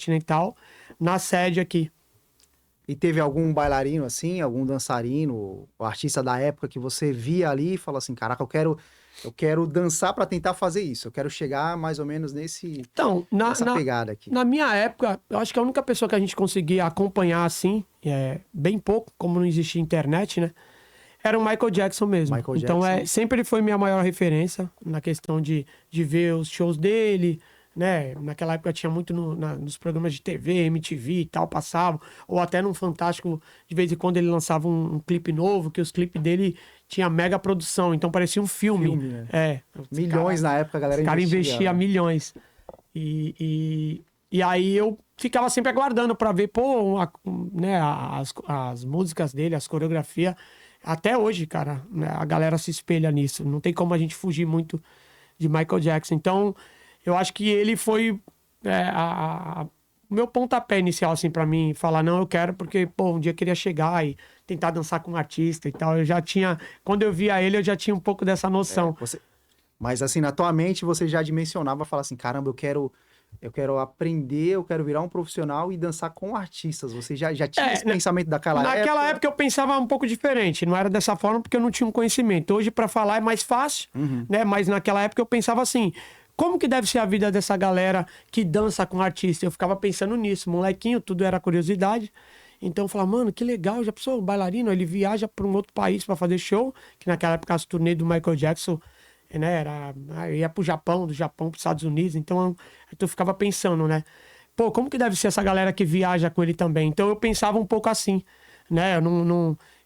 e tal, na sede aqui. E teve algum bailarino assim, algum dançarino, o artista da época que você via ali e falou assim, caraca, eu quero dançar para tentar fazer isso, eu quero chegar mais ou menos Então, nessa pegada aqui. na minha época, eu acho que a única pessoa que a gente conseguia acompanhar assim, bem pouco, como não existia internet, né? Era o Michael Jackson mesmo. Michael Então, Jackson. sempre ele foi minha maior referência na questão de ver os shows dele, né? Naquela época tinha muito nos programas de TV, MTV e tal, passavam. Ou até no Fantástico, de vez em quando ele lançava um clipe novo, que os clipes dele tinha mega produção. Então, parecia um filme. Né? Milhões na época, a galera investia. O cara investia milhões. E aí eu ficava sempre aguardando pra ver, né, as músicas dele, as coreografias. Até hoje, cara, né, a galera se espelha nisso. Não tem como a gente fugir muito de Michael Jackson. Então, eu acho que ele foi o meu pontapé inicial, assim, pra mim. Falar, não, eu quero, porque, um dia eu queria chegar e tentar dançar com um artista e tal. Eu já tinha... Quando eu via ele, eu já tinha um pouco dessa noção. Mas, assim, na tua mente, você já dimensionava, falar assim, caramba, eu quero aprender, eu quero virar um profissional e dançar com artistas. Você já tinha esse pensamento daquela época? Naquela época eu pensava um pouco diferente. Não era dessa forma porque eu não tinha um conhecimento. Hoje, para falar, é mais fácil, né? Mas naquela época eu pensava assim, como que deve ser a vida dessa galera que dança com artista? Eu ficava pensando nisso. Molequinho, tudo era curiosidade. Então eu falava, mano, que legal, já pensou, bailarino, ele viaja para um outro país para fazer show, que naquela época as turnês do Michael Jackson, né, eu ia pro Japão, do Japão pros Estados Unidos, então eu ficava pensando, né, como que deve ser essa galera que viaja com ele também? Então eu pensava um pouco assim, né,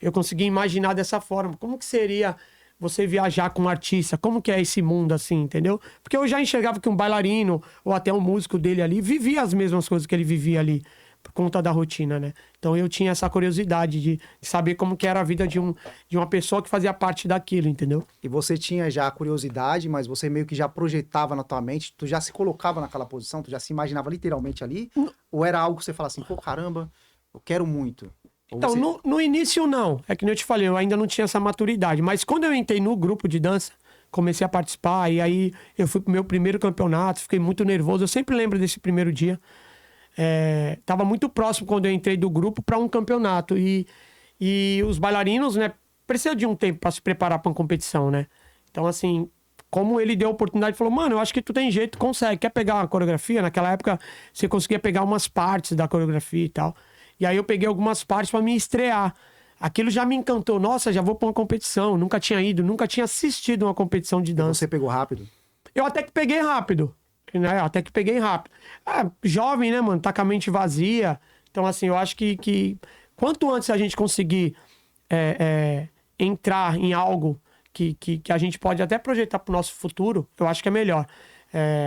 eu conseguia imaginar dessa forma, como que seria você viajar com um artista, como que é esse mundo assim, entendeu? Porque eu já enxergava que um bailarino, ou até um músico dele ali, vivia as mesmas coisas que ele vivia ali, por conta da rotina, né? Então eu tinha essa curiosidade de saber como que era a vida de uma pessoa que fazia parte daquilo, entendeu? E você tinha já a curiosidade, mas você meio que já projetava na tua mente, tu já se colocava naquela posição, tu já se imaginava literalmente ali? Ou era algo que você falava assim, pô, caramba, eu quero muito? Então, no início não, é que nem eu te falei, eu ainda não tinha essa maturidade, mas quando eu entrei no grupo de dança, comecei a participar, e aí eu fui pro meu primeiro campeonato, fiquei muito nervoso, eu sempre lembro desse primeiro dia. Tava muito próximo quando eu entrei do grupo para um campeonato e os bailarinos, né, precisam de um tempo para se preparar para uma competição, né? Então, assim, como ele deu a oportunidade, falou, mano, eu acho que tu tem jeito, consegue, quer pegar uma coreografia? Naquela época você conseguia pegar umas partes da coreografia e tal. E aí eu peguei algumas partes para me estrear. Aquilo já me encantou, nossa, já vou para uma competição, nunca tinha ido, nunca tinha assistido uma competição de dança. E você pegou rápido? Eu até que peguei rápido. Né? Até que peguei rápido. Jovem, né, mano? Tá com a mente vazia. Então, assim, eu acho que quanto antes a gente conseguir entrar em algo que a gente pode até projetar pro nosso futuro, eu acho que é melhor.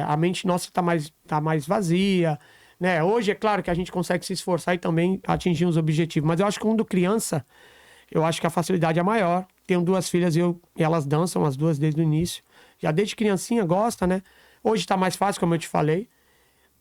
A mente nossa tá mais vazia, né? Hoje, é claro que a gente consegue se esforçar e também atingir os objetivos. Mas eu acho que quando criança, eu acho que a facilidade é maior. Tenho 2 filhas e elas dançam, as 2 desde o início. Já desde criancinha gosta, né? Hoje tá mais fácil, como eu te falei.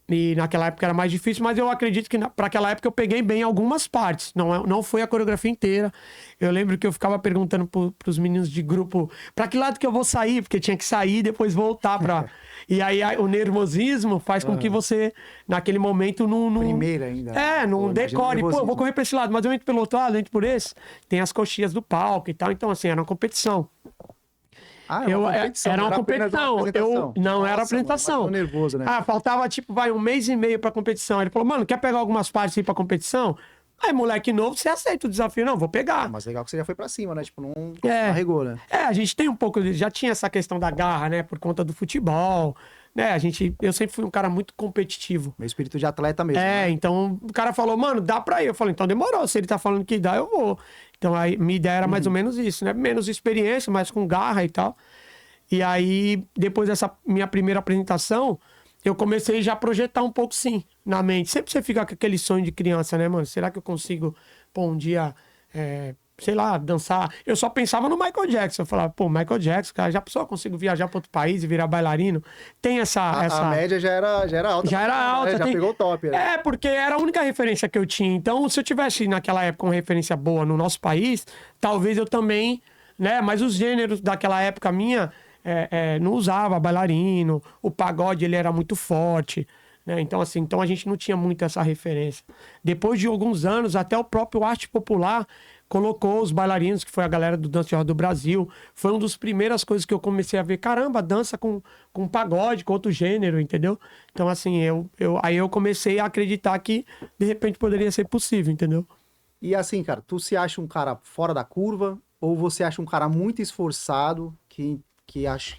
E naquela época era mais difícil, mas eu acredito que para aquela época eu peguei bem algumas partes. Não foi a coreografia inteira. Eu lembro que eu ficava perguntando pros meninos de grupo, para que lado que eu vou sair? Porque tinha que sair e depois voltar pra... E aí o nervosismo faz com que você, naquele momento, não... Primeira ainda. Não decore. Pô, eu vou correr pra esse lado, mas eu entro pelo outro lado, eu entro por esse. Tem as coxias do palco e tal. Então, assim, era uma competição. Era uma competição. Não era apresentação. Nervoso, né? Faltava um mês e meio pra competição. Ele falou, mano, quer pegar algumas partes aí pra competição? Aí, moleque novo, você aceita o desafio? Não, vou pegar. Mas legal que você já foi pra cima, né? Tipo, não arregou, né? A gente tem um pouco, já tinha essa questão da garra, né? Por conta do futebol, né? Eu sempre fui um cara muito competitivo. Meu espírito de atleta mesmo. Né? Então o cara falou, mano, dá pra ir. Eu falei, então demorou. Se ele tá falando que dá, eu vou. Então aí minha ideia era mais ou menos isso, né? Menos experiência, mas com garra e tal. E aí, depois dessa minha primeira apresentação, eu comecei já a projetar um pouco, sim, na mente. Sempre você fica com aquele sonho de criança, né, mano? Será que eu consigo, um dia, sei lá, dançar? Eu só pensava no Michael Jackson. Eu falava, Michael Jackson, cara, já pensou, eu consigo viajar para outro país e virar bailarino? Tem essa... A média já era alta. Já era alta. Né? Já pegou o top. Né? Porque era a única referência que eu tinha. Então, se eu tivesse, naquela época, uma referência boa no nosso país, talvez eu também, né? Mas os gêneros daquela época minha... não usava bailarino, o pagode ele era muito forte, né? Então, assim, então a gente não tinha muito essa referência. Depois de alguns anos, até o próprio Arte Popular colocou os bailarinos, que foi a galera do Dança de Roda do Brasil. Foi uma das primeiras coisas que eu comecei a ver. Caramba, dança com pagode, com outro gênero, entendeu? Então, assim, aí eu comecei a acreditar que, de repente, poderia ser possível, entendeu? E assim, cara, tu se acha um cara fora da curva ou você acha um cara muito esforçado que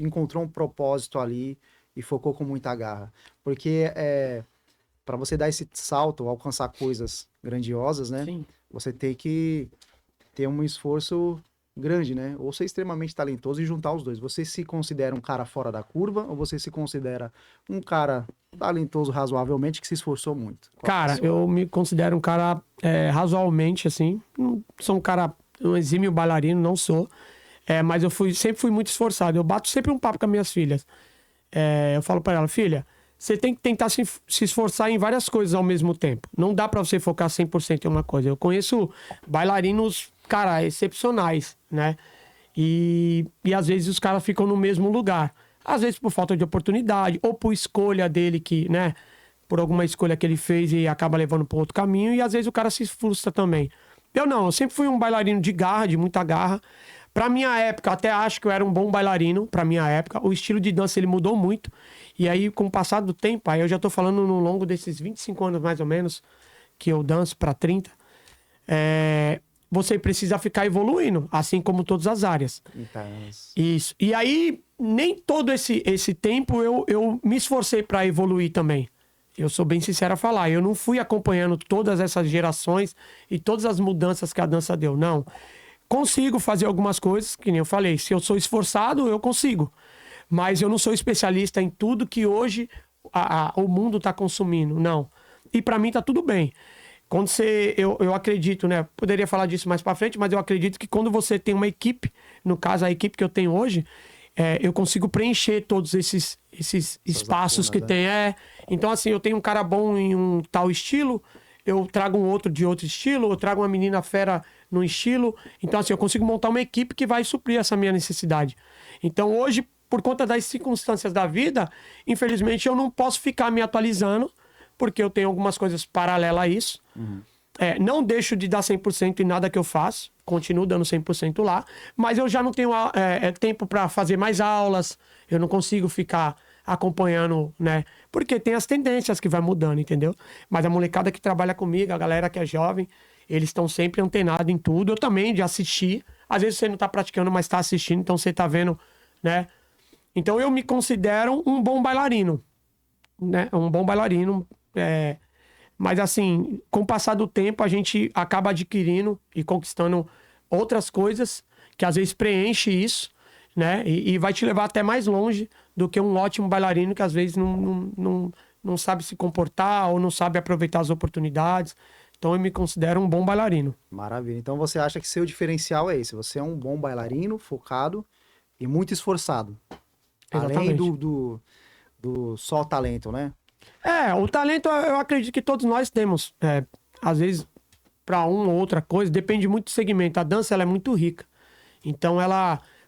encontrou um propósito ali e focou com muita garra? Porque para você dar esse salto, alcançar coisas grandiosas, né? Sim. Você tem que ter um esforço grande, né? Ou ser extremamente talentoso e juntar os dois. Você se considera um cara fora da curva ou você se considera um cara talentoso razoavelmente que se esforçou muito? Cara, eu me considero um cara razoavelmente, assim. Não sou um exímio bailarino, não sou. Mas eu sempre fui muito esforçado. Eu bato sempre um papo com as minhas filhas. Eu falo pra ela, filha, você tem que tentar se esforçar em várias coisas ao mesmo tempo. Não dá pra você focar 100% em uma coisa. Eu conheço bailarinos, cara, excepcionais, né? E às vezes os caras ficam no mesmo lugar. Às vezes por falta de oportunidade, ou por escolha dele que, né? Por alguma escolha que ele fez e acaba levando para outro caminho. E às vezes o cara se frustra também. Eu sempre fui um bailarino de garra, de muita garra. Pra minha época, até acho que eu era um bom bailarino, pra minha época. O estilo de dança, ele mudou muito. E aí, com o passar do tempo, aí eu já tô falando no longo desses 25 anos, mais ou menos, que eu danço pra 30, você precisa ficar evoluindo, assim como todas as áreas. Isso. E aí, nem todo esse tempo eu me esforcei pra evoluir também. Eu sou bem sincero a falar. Eu não fui acompanhando todas essas gerações e todas as mudanças que a dança deu, não. Consigo fazer algumas coisas, que nem eu falei. Se eu sou esforçado, eu consigo. Mas eu não sou especialista em tudo que hoje o mundo está consumindo, não. E para mim tá tudo bem. Quando eu acredito, né? Poderia falar disso mais para frente, mas eu acredito que quando você tem uma equipe, no caso a equipe que eu tenho hoje, eu consigo preencher todos esses espaços que tem. Então, assim, eu tenho um cara bom em um tal estilo, eu trago um outro de outro estilo, eu trago uma menina fera num estilo. Então, assim, eu consigo montar uma equipe que vai suprir essa minha necessidade. Então, hoje, por conta das circunstâncias da vida, infelizmente, eu não posso ficar me atualizando, porque eu tenho algumas coisas paralelas a isso. Uhum. Não deixo de dar 100% em nada que eu faço, continuo dando 100% lá, mas eu já não tenho tempo para fazer mais aulas, eu não consigo ficar acompanhando, né? Porque tem as tendências que vai mudando, entendeu? Mas a molecada que trabalha comigo, a galera que é jovem, eles estão sempre antenados em tudo. Eu também, de assistir. Às vezes você não tá praticando, mas tá assistindo, então você tá vendo, né? Então eu me considero um bom bailarino, né? Um bom bailarino. Mas assim, com o passar do tempo, a gente acaba adquirindo e conquistando outras coisas que às vezes preenche isso, né? E vai te levar até mais longe do que um ótimo bailarino que às vezes não sabe se comportar ou não sabe aproveitar as oportunidades. Então eu me considero um bom bailarino. Maravilha. Então você acha que seu diferencial é esse? Você é um bom bailarino, focado e muito esforçado. Exatamente. Além do só talento, né? O talento eu acredito que todos nós temos. Às vezes, para uma ou outra coisa, depende muito do segmento. A dança ela é muito rica. Então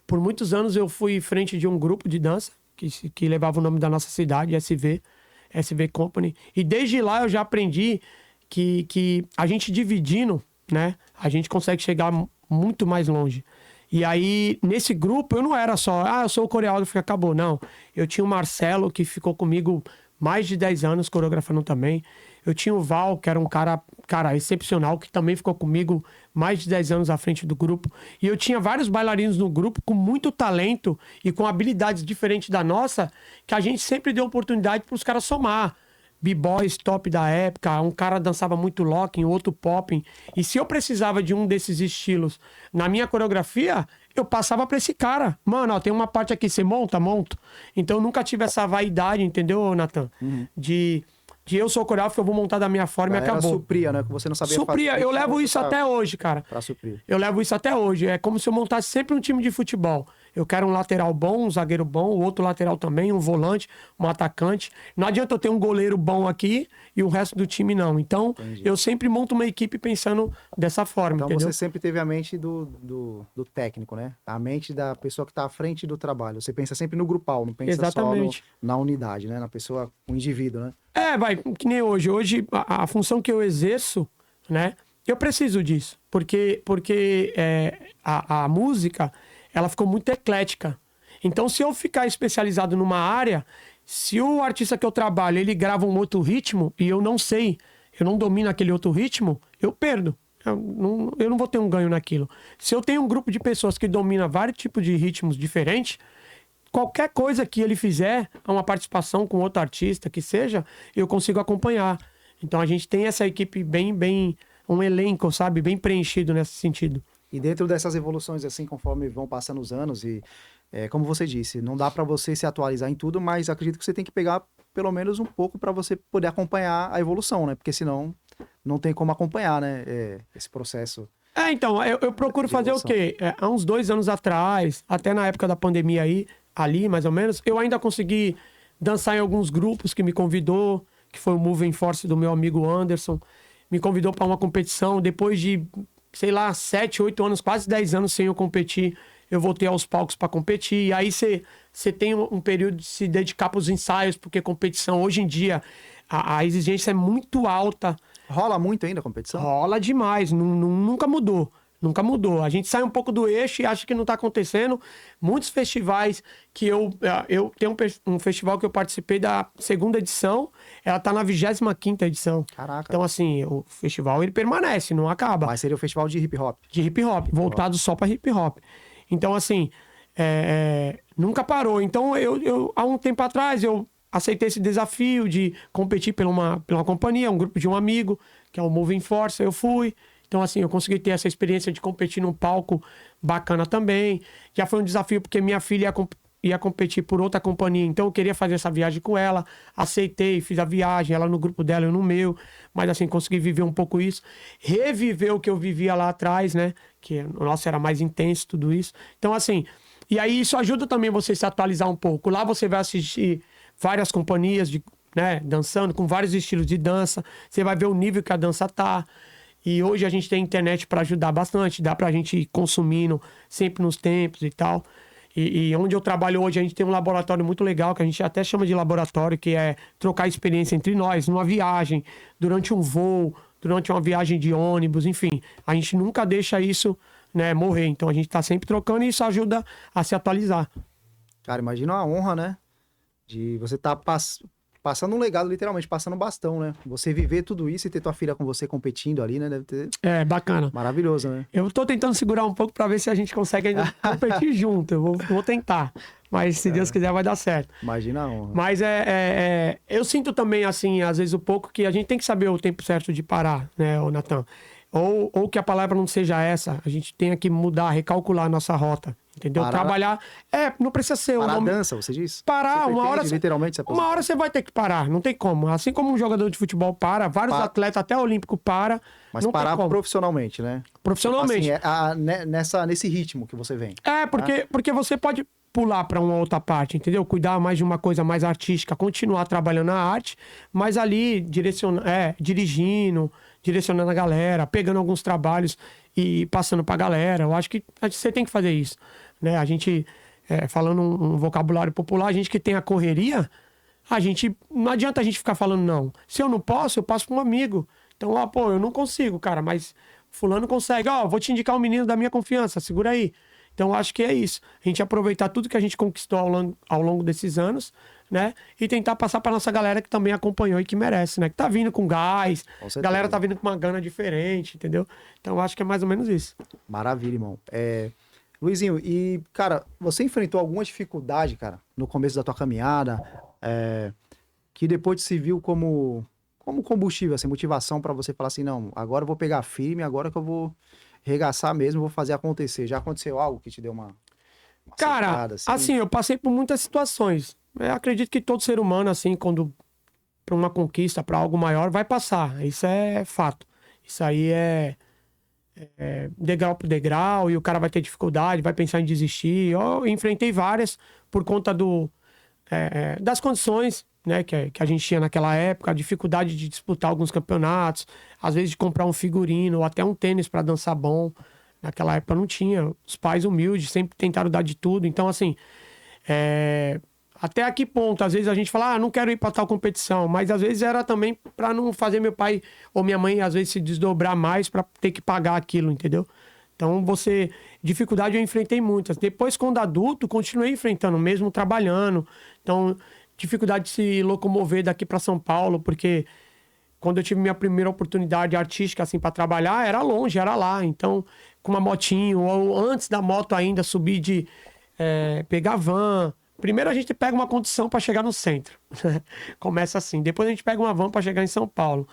por muitos anos eu fui frente de um grupo de dança que levava o nome da nossa cidade, SV Company. E desde lá eu já aprendi que a gente dividindo, né, a gente consegue chegar muito mais longe. E aí, nesse grupo, eu não era só, eu sou o coreógrafo e acabou. Não, eu tinha o Marcelo, que ficou comigo mais de 10 anos, coreografando também. Eu tinha o Val, que era um cara excepcional, que também ficou comigo mais de 10 anos à frente do grupo. E eu tinha vários bailarinos no grupo com muito talento e com habilidades diferentes da nossa, que a gente sempre deu oportunidade para os caras somar. B-boys top da época, um cara dançava muito locking, outro popping. E se eu precisava de um desses estilos na minha coreografia, eu passava pra esse cara. Mano, ó, tem uma parte aqui, você monta? Monto. Então eu nunca tive essa vaidade, entendeu, Nathan? Uhum. De eu sou coreógrafo, eu vou montar da minha forma e acabou. Supria, né? Que você não sabia fazer. Supria, eu levo isso até hoje, cara. Pra suprir. Eu levo isso até hoje. É como se eu montasse sempre um time de futebol. Eu quero um lateral bom, um zagueiro bom, outro lateral também, um volante, um atacante. Não adianta eu ter um goleiro bom aqui e o resto do time não. Então, eu sempre monto uma equipe pensando dessa forma, Então entendeu? você sempre teve a mente do técnico, né? A mente da pessoa que está à frente do trabalho. Você pensa sempre no grupal, não pensa Exatamente. só na unidade, né? Na pessoa, o indivíduo, né? Vai, que nem hoje. Hoje, a função que eu exerço, né? Eu preciso disso. Porque a música, ela ficou muito eclética. Então, se eu ficar especializado numa área, se o artista que eu trabalho, ele grava um outro ritmo e eu não sei, eu não domino aquele outro ritmo, eu perdo. Eu não vou ter um ganho naquilo. Se eu tenho um grupo de pessoas que domina vários tipos de ritmos diferentes, qualquer coisa que ele fizer, uma participação com outro artista que seja, eu consigo acompanhar. Então a gente tem essa equipe bem, um elenco, sabe, bem preenchido nesse sentido. E dentro dessas evoluções, assim, conforme vão passando os anos, e como você disse, não dá para você se atualizar em tudo, mas acredito que você tem que pegar pelo menos um pouco para você poder acompanhar a evolução, né? Porque senão não tem como acompanhar, né? Esse processo. Então, eu procuro fazer o quê? Há uns 2 anos atrás, até na época da pandemia ali, mais ou menos, eu ainda consegui dançar em alguns grupos que me convidou, que foi o Moving Force do meu amigo Anderson, me convidou para uma competição. Depois de, sei lá, 7, 8 anos, quase 10 anos sem eu competir, eu voltei aos palcos para competir. E aí você tem um período de se dedicar para os ensaios, porque competição, hoje em dia, a exigência é muito alta. Rola muito ainda a competição? Rola demais, nunca mudou. Nunca mudou. A gente sai um pouco do eixo e acha que não está acontecendo. Muitos festivais que eu tenho um festival que eu participei da 2ª edição, ela está na 25ª edição. Caraca. Então, assim, o festival ele permanece, não acaba. Mas seria o festival de hip hop. De hip hop, voltado só para hip hop. Então, assim, nunca parou. Então, eu há um tempo atrás, eu aceitei esse desafio de competir pela uma companhia, um grupo de um amigo, que é o Moving Force, eu fui. Então, assim, eu consegui ter essa experiência de competir num palco bacana também. Já foi um desafio porque minha filha ia competir por outra companhia, então eu queria fazer essa viagem com ela. Aceitei, fiz a viagem, ela no grupo dela, eu no meu. Mas, assim, consegui viver um pouco isso. Reviver o que eu vivia lá atrás, né? Que, nossa, era mais intenso tudo isso. Então, assim, e aí isso ajuda também você se atualizar um pouco. Lá você vai assistir várias companhias dançando, com vários estilos de dança. Você vai ver o nível que a dança tá. E hoje a gente tem internet para ajudar bastante, dá pra gente ir consumindo sempre nos tempos e tal. E onde eu trabalho hoje, a gente tem um laboratório muito legal, que a gente até chama de laboratório, que é trocar experiência entre nós, numa viagem, durante um voo, durante uma viagem de ônibus, enfim. A gente nunca deixa isso, né, morrer. Então a gente tá sempre trocando e isso ajuda a se atualizar. Cara, imagina uma honra, né? De você estar passando um legado, literalmente, passando um bastão, né? Você viver tudo isso e ter tua filha com você competindo ali, né? Deve ter... Bacana. Maravilhoso, né? Eu tô tentando segurar um pouco pra ver se a gente consegue ainda competir junto. Eu vou tentar. Mas se Deus quiser vai dar certo. Imagina a honra. Mas eu sinto também, assim, às vezes um pouco que a gente tem que saber o tempo certo de parar, né, ô Natan? Ou que a palavra não seja essa. A gente tenha que mudar, recalcular a nossa rota. Entendeu? Parar. Trabalhar. Não precisa ser Parar um a nome... dança, você diz? Parar, você uma hora. literalmente se uma hora você vai ter que parar, não tem como. Assim como um jogador de futebol para, vários atletas, até olímpico, para. Mas não parar tem como. profissionalmente, né? Profissionalmente. Assim, nesse ritmo que você vem. Porque você pode pular para uma outra parte, entendeu? Cuidar mais de uma coisa mais artística, continuar trabalhando na arte, mas ali dirigindo, direcionando a galera, pegando alguns trabalhos e passando pra galera. Eu acho que você tem que fazer isso, né? A gente, falando um vocabulário popular, a gente que tem a correria, não adianta a gente ficar falando não. Se eu não posso, eu passo pra um amigo. Então, eu não consigo, cara, mas fulano consegue. Vou te indicar um menino da minha confiança, segura aí. Então, acho que é isso. A gente aproveitar tudo que a gente conquistou ao longo desses anos, né? E tentar passar pra nossa galera que também acompanhou e que merece, né? Que tá vindo com gás, a galera tá vindo com uma gana diferente, entendeu? Então, acho que é mais ou menos isso. Maravilha, irmão. Luizinho, e, cara, você enfrentou alguma dificuldade, cara, no começo da tua caminhada, que depois se viu como combustível, assim, motivação pra você falar assim, não, agora eu vou pegar firme, agora que eu vou regaçar mesmo, vou fazer acontecer. Já aconteceu algo que te deu uma cara, secada, assim, eu passei por muitas situações. Eu acredito que todo ser humano, assim, quando pra uma conquista, pra algo maior, vai passar. Isso é fato. Isso aí degrau por degrau, e o cara vai ter dificuldade, vai pensar em desistir. Eu enfrentei várias por conta das condições, né, que a gente tinha naquela época, a dificuldade de disputar alguns campeonatos, às vezes de comprar um figurino ou até um tênis para dançar bom. Naquela época não tinha. Os pais humildes sempre tentaram dar de tudo. Então, assim, até a que ponto? Às vezes a gente fala, não quero ir para tal competição, mas às vezes era também para não fazer meu pai ou minha mãe, às vezes, se desdobrar mais para ter que pagar aquilo, entendeu? Então, dificuldade eu enfrentei muitas. Depois, quando adulto, continuei enfrentando, mesmo trabalhando. Então, dificuldade de se locomover daqui para São Paulo, porque quando eu tive minha primeira oportunidade artística, assim, para trabalhar, era longe, era lá. Então, com uma motinho, ou antes da moto ainda, subir pegar van. Primeiro a gente pega uma condição para chegar no centro. Começa assim. Depois a gente pega uma van para chegar em São Paulo.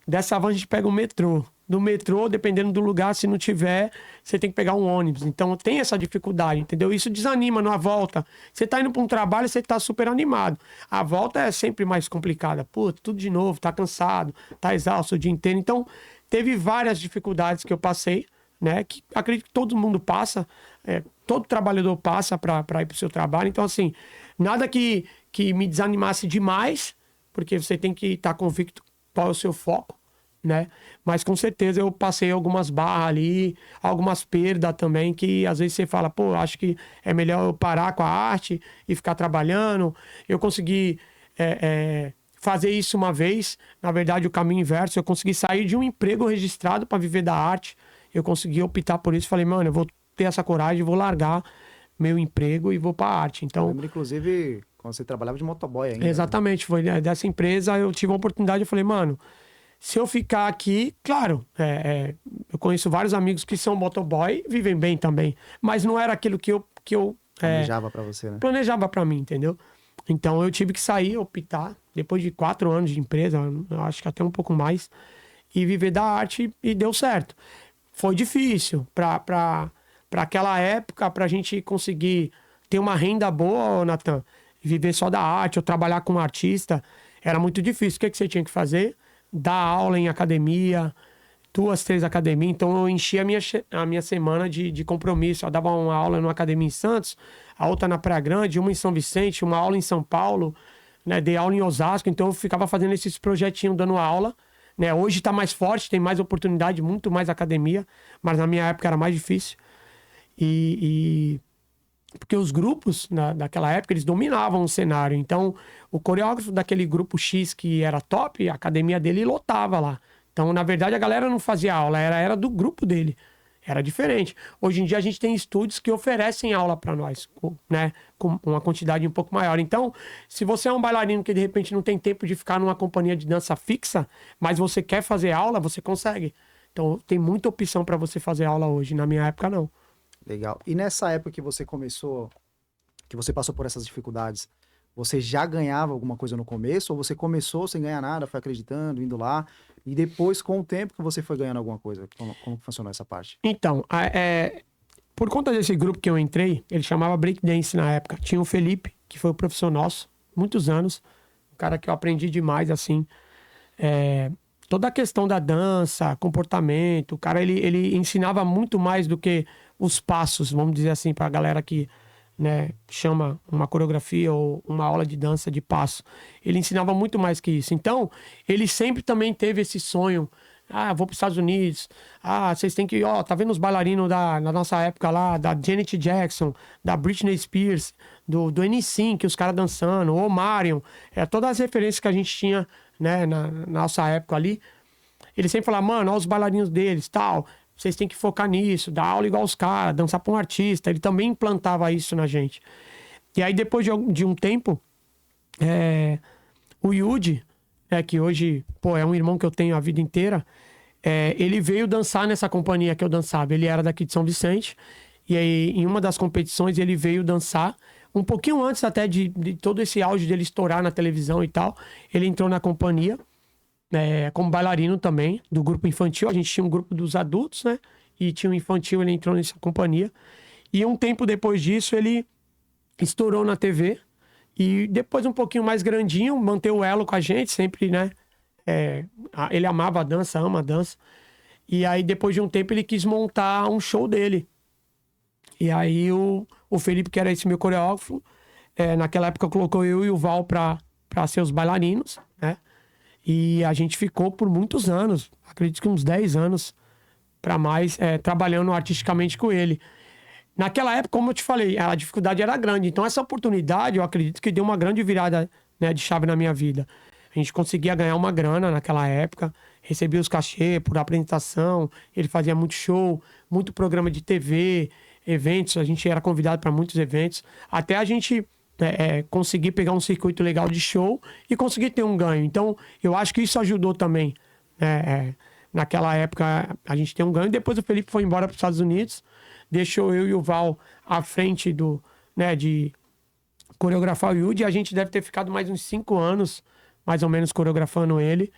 Dessa van a gente pega o metrô. Do metrô, dependendo do lugar, se não tiver, você tem que pegar um ônibus. Então tem essa dificuldade, entendeu? Isso desanima na volta. Você tá indo para um trabalho, você tá super animado. A volta é sempre mais complicada. Pô, tudo de novo, tá cansado, tá exausto o dia inteiro. Então teve várias dificuldades que eu passei, né? Que acredito que todo mundo passa, todo trabalhador passa para ir pro seu trabalho. Então, assim, nada que me desanimasse demais, porque você tem que estar convicto qual é o seu foco, né? Mas com certeza eu passei algumas barras ali, algumas perdas também, que às vezes você fala, pô, acho que é melhor eu parar com a arte e ficar trabalhando. Eu consegui fazer isso uma vez, na verdade o caminho inverso, eu consegui sair de um emprego registrado para viver da arte. Eu consegui optar por isso, falei, mano, eu vou ter essa coragem, vou largar meu emprego e vou para a arte. Então, eu lembro, inclusive, quando você trabalhava de motoboy ainda. Exatamente, foi dessa empresa, eu tive uma oportunidade, eu falei, mano, se eu ficar aqui, claro, eu conheço vários amigos que são motoboy, vivem bem também, mas não era aquilo que eu planejava para você, né? Planejava para mim, entendeu? Então eu tive que sair, optar, depois de 4 anos de empresa, eu acho que até um pouco mais, e viver da arte, e deu certo. Foi difícil para aquela época, para a gente conseguir ter uma renda boa, Natan, viver só da arte ou trabalhar com um artista, era muito difícil. O que você tinha que fazer? Dar aula em academia, 2, 3 academias. Então eu enchia a minha semana de compromisso. Eu dava uma aula numa academia em Santos, a outra na Praia Grande, uma em São Vicente, uma aula em São Paulo, né? Dei aula em Osasco, então eu ficava fazendo esses projetinhos, dando aula, né? Hoje está mais forte, tem mais oportunidade, muito mais academia, mas na minha época era mais difícil. Porque os grupos daquela época, eles dominavam o cenário. Então, o coreógrafo daquele grupo X que era top, a academia dele lotava lá. Então, na verdade, a galera não fazia aula, era do grupo dele. Era diferente. Hoje em dia, a gente tem estúdios que oferecem aula para nós, né? Com uma quantidade um pouco maior. Então, se você é um bailarino que, de repente, não tem tempo de ficar numa companhia de dança fixa, mas você quer fazer aula, você consegue. Então, tem muita opção para você fazer aula hoje. Na minha época, não. Legal. E nessa época que você começou, que você passou por essas dificuldades, você já ganhava alguma coisa no começo? Ou você começou sem ganhar nada, foi acreditando, indo lá, e depois, com o tempo, que você foi ganhando alguma coisa? Como funcionou essa parte? Então, por conta desse grupo que eu entrei, ele chamava Breakdance na época. Tinha o Felipe, que foi o professor nosso, muitos anos. Um cara que eu aprendi demais, assim. Toda a questão da dança, comportamento. O cara, ele ensinava muito mais do que os passos, vamos dizer assim, para a galera que, né, chama uma coreografia ou uma aula de dança de passo. Ele ensinava muito mais que isso. Então, ele sempre também teve esse sonho. Vou para os Estados Unidos. Vocês têm que... tá vendo os bailarinos da nossa época lá, da Janet Jackson, da Britney Spears, do NSYNC, os caras dançando, o Marion. Todas as referências que a gente tinha, né, na nossa época ali. Ele sempre falava, mano, olha os bailarinos deles, tal... Vocês têm que focar nisso, dar aula igual os caras, dançar para um artista. Ele também implantava isso na gente. E aí, depois de um tempo, o Yudi, que hoje, é um irmão que eu tenho a vida inteira, ele veio dançar nessa companhia que eu dançava. Ele era daqui de São Vicente. E aí, em uma das competições, ele veio dançar. Um pouquinho antes até de todo esse auge dele estourar na televisão e tal. Ele entrou na companhia. Como bailarino também, do grupo infantil. A gente tinha um grupo dos adultos, né? E tinha um infantil, ele entrou nessa companhia. E um tempo depois disso, ele estourou na TV. E depois, um pouquinho mais grandinho, manteve o elo com a gente, sempre, né? Ele amava a dança, ama a dança. E aí, depois de um tempo, ele quis montar um show dele. E aí, o Felipe, que era esse meu coreógrafo, naquela época colocou eu e o Val pra ser os bailarinos, né? E a gente ficou por muitos anos, acredito que uns 10 anos pra mais, trabalhando artisticamente com ele. Naquela época, como eu te falei, a dificuldade era grande. Então, essa oportunidade, eu acredito que deu uma grande virada, né, de chave na minha vida. A gente conseguia ganhar uma grana naquela época, recebia os cachê por apresentação, ele fazia muito show, muito programa de TV, eventos, a gente era convidado para muitos eventos, até a gente conseguir pegar um circuito legal de show e conseguir ter um ganho. Então, eu acho que isso ajudou também. Naquela época, a gente tem um ganho. Depois o Felipe foi embora para os Estados Unidos, deixou eu e o Val à frente de coreografar o Yudi. A gente deve ter ficado mais uns 5 anos, mais ou menos, coreografando ele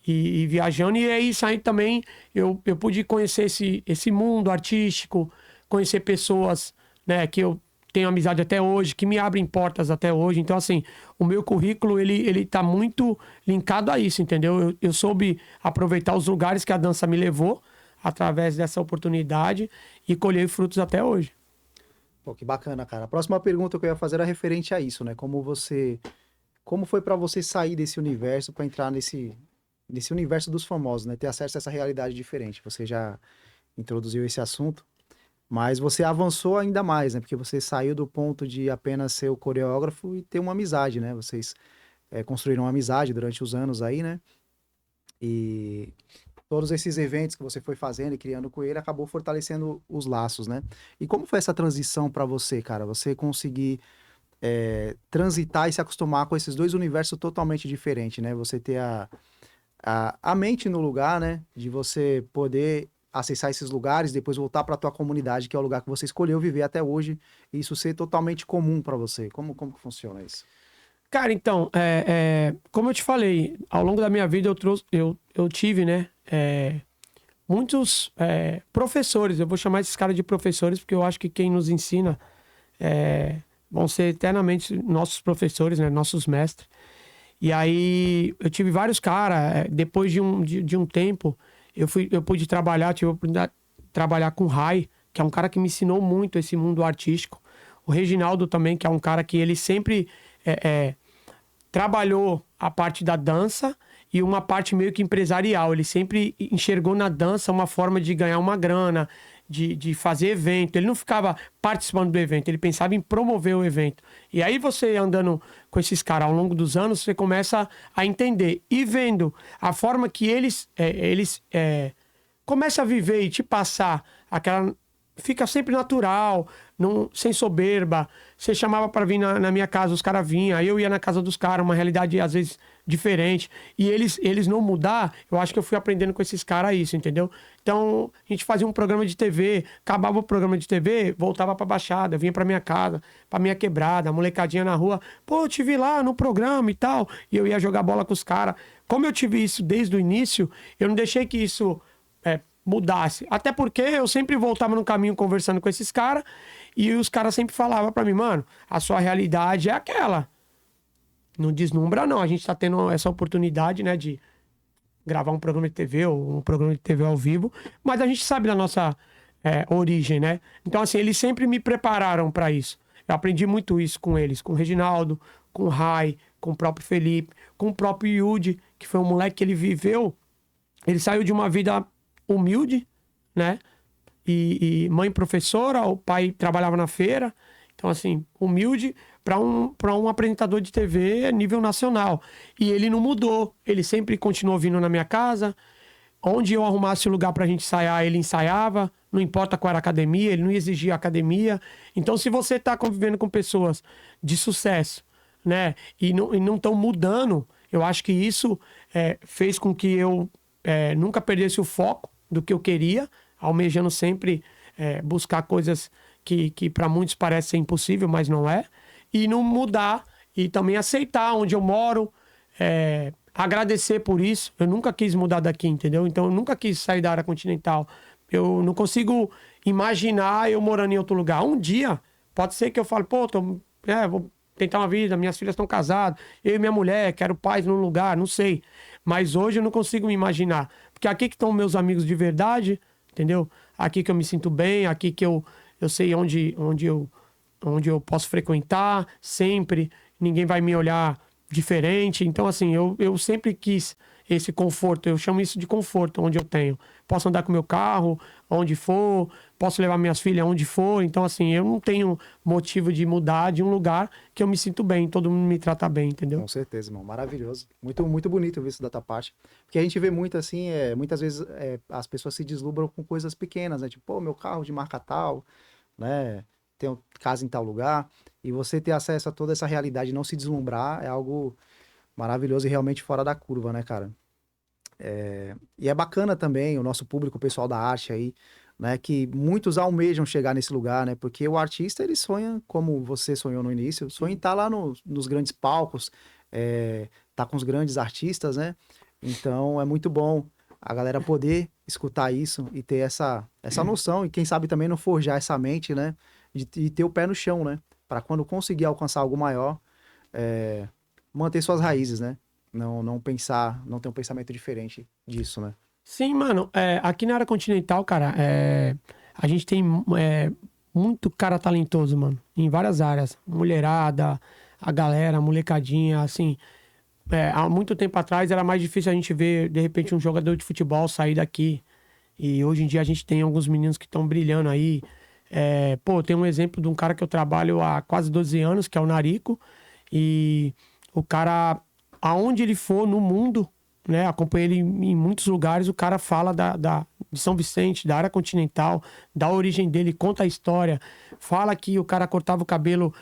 e viajando. E é isso aí também, eu pude conhecer esse mundo artístico, conhecer pessoas, né, que eu tenho amizade até hoje, que me abrem portas até hoje. Então, assim, o meu currículo, ele tá muito linkado a isso, entendeu? Eu soube aproveitar os lugares que a dança me levou através dessa oportunidade e colher frutos até hoje. Pô, que bacana, cara. A próxima pergunta que eu ia fazer era referente a isso, né? Como foi pra você sair desse universo pra entrar nesse universo dos famosos, né? Ter acesso a essa realidade diferente. Você já introduziu esse assunto, mas você avançou ainda mais, né? Porque você saiu do ponto de apenas ser o coreógrafo e ter uma amizade, né? Vocês construíram uma amizade durante os anos aí, né? E todos esses eventos que você foi fazendo e criando com ele acabou fortalecendo os laços, né? E como foi essa transição pra você, cara? Você conseguir transitar e se acostumar com esses dois universos totalmente diferentes, né? Você ter a mente no lugar, né? De você poder acessar esses lugares, depois voltar para tua comunidade, que é o lugar que você escolheu viver até hoje, e isso ser totalmente comum para você. Como que funciona isso? Cara, então, como eu te falei, ao longo da minha vida eu tive, né, muitos professores. Eu vou chamar esses caras de professores porque eu acho que quem nos ensina vão ser eternamente nossos professores, né, nossos mestres. E aí eu tive vários caras. Depois de um tempo, eu pude trabalhar, tive a oportunidade de trabalhar com o Rai, que é um cara que me ensinou muito esse mundo artístico. O Reginaldo também, que é um cara que ele sempre trabalhou a parte da dança e uma parte meio que empresarial. Ele sempre enxergou na dança uma forma de ganhar uma grana, de fazer evento. Ele não ficava participando do evento, ele pensava em promover o evento. E aí você andando com esses caras ao longo dos anos, você começa a entender e vendo a forma que eles começam a viver e te passar aquela... Fica sempre natural, sem soberba. Você chamava para vir na minha casa, os caras vinham. Aí eu ia na casa dos caras, uma realidade às vezes diferente. E eles não mudar, eu acho que eu fui aprendendo com esses caras isso, entendeu? Então, a gente fazia um programa de TV, acabava o programa de TV, voltava pra Baixada, vinha pra minha casa, pra minha quebrada, a molecadinha na rua. Pô, eu te vi lá no programa e tal. E eu ia jogar bola com os caras. Como eu tive isso desde o início, eu não deixei que isso... mudasse. Até porque eu sempre voltava no caminho conversando com esses caras e os caras sempre falavam pra mim, mano, a sua realidade é aquela. Não deslumbra, não. A gente tá tendo essa oportunidade, né, de gravar um programa de TV ou um programa de TV ao vivo, mas a gente sabe da nossa origem, né? Então, assim, eles sempre me prepararam pra isso. Eu aprendi muito isso com eles, com o Reginaldo, com o Rai, com o próprio Felipe, com o próprio Yudi, que foi um moleque que ele viveu. Ele saiu de uma vida humilde, né? E mãe professora, o pai trabalhava na feira. Então, assim, humilde para um apresentador de TV nível nacional. E ele não mudou. Ele sempre continuou vindo na minha casa. Onde eu arrumasse o lugar pra gente ensaiar, ele ensaiava. Não importa qual era a academia, ele não exigia academia. Então, se você tá convivendo com pessoas de sucesso, né? E não estão mudando, eu acho que isso fez com que eu nunca perdesse o foco do que eu queria, almejando sempre buscar coisas que para muitos parece ser impossível, mas não é. E não mudar e também aceitar onde eu moro, agradecer por isso. Eu nunca quis mudar daqui, entendeu? Então eu nunca quis sair da área continental. Eu não consigo imaginar eu morando em outro lugar. Um dia, pode ser que eu fale, pô, vou tentar uma vida, minhas filhas estão casadas, eu e minha mulher, quero paz num lugar, não sei. Mas hoje eu não consigo me imaginar. Porque aqui que estão meus amigos de verdade, entendeu? Aqui que eu me sinto bem, aqui que eu sei onde eu posso frequentar sempre, ninguém vai me olhar diferente. Então, assim, eu sempre quis esse conforto, eu chamo isso de conforto, onde eu tenho. Posso andar com meu carro, onde for, posso levar minhas filhas onde for. Então, assim, eu não tenho motivo de mudar de um lugar que eu me sinto bem, todo mundo me trata bem, entendeu? Com certeza, irmão. Maravilhoso. Muito, muito bonito ver isso da tua parte. Porque a gente vê muito assim, muitas vezes as pessoas se deslumbram com coisas pequenas, né? Tipo, pô, meu carro de marca tal, né? Tenho casa em tal lugar. E você ter acesso a toda essa realidade e não se deslumbrar é algo maravilhoso e realmente fora da curva, né, cara? E é bacana também o nosso público, o pessoal da arte aí, né? Que muitos almejam chegar nesse lugar, né? Porque o artista, ele sonha, como você sonhou no início, sonha em estar lá nos grandes palcos, tá com os grandes artistas, né? Então é muito bom a galera poder escutar isso e ter essa noção, e quem sabe também não forjar essa mente, né? De ter o pé no chão, né? Para quando conseguir alcançar algo maior, manter suas raízes, né? Não pensar, não ter um pensamento diferente disso, né? Sim, mano. Aqui na área continental, cara, a gente tem muito cara talentoso, mano. Em várias áreas. Mulherada, a galera, a molecadinha, assim. Há muito tempo atrás era mais difícil a gente ver, de repente, um jogador de futebol sair daqui. E hoje em dia a gente tem alguns meninos que estão brilhando aí. Pô, tem um exemplo de um cara que eu trabalho há quase 12 anos, que é o Narico. E o cara, aonde ele for no mundo, né? Acompanhei ele em muitos lugares, o cara fala de São Vicente, da área continental, da origem dele, conta a história. Fala que o cara cortava o cabelo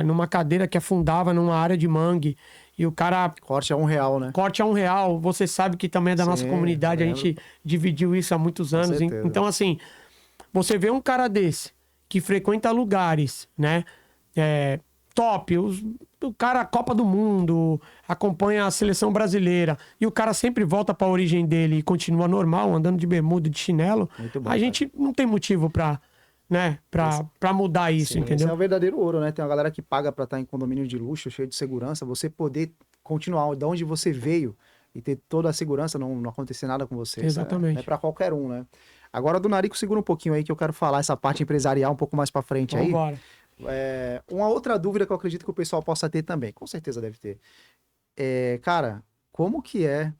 numa cadeira que afundava numa área de mangue. E o cara... Corte a R$1, né? Corte a R$1. Você sabe que também é da nossa comunidade, a gente dividiu isso há muitos anos. Então, assim, você vê um cara desse, que frequenta lugares, né? Top, o cara, Copa do Mundo, acompanha a seleção brasileira, e o cara sempre volta para a origem dele e continua normal, andando de bermuda, de chinelo. Muito bom, gente não tem motivo para, né, para mudar isso, sim, entendeu? Esse é o verdadeiro ouro, né? Tem uma galera que paga para estar em condomínio de luxo, cheio de segurança, você poder continuar de onde você veio e ter toda a segurança, não acontecer nada com você. Exatamente. É para qualquer um, né? Agora do Narico, segura um pouquinho aí que eu quero falar essa parte empresarial um pouco mais para frente aí. Vambora. Uma outra dúvida que eu acredito que o pessoal possa ter também, com certeza deve ter. Cara, como que é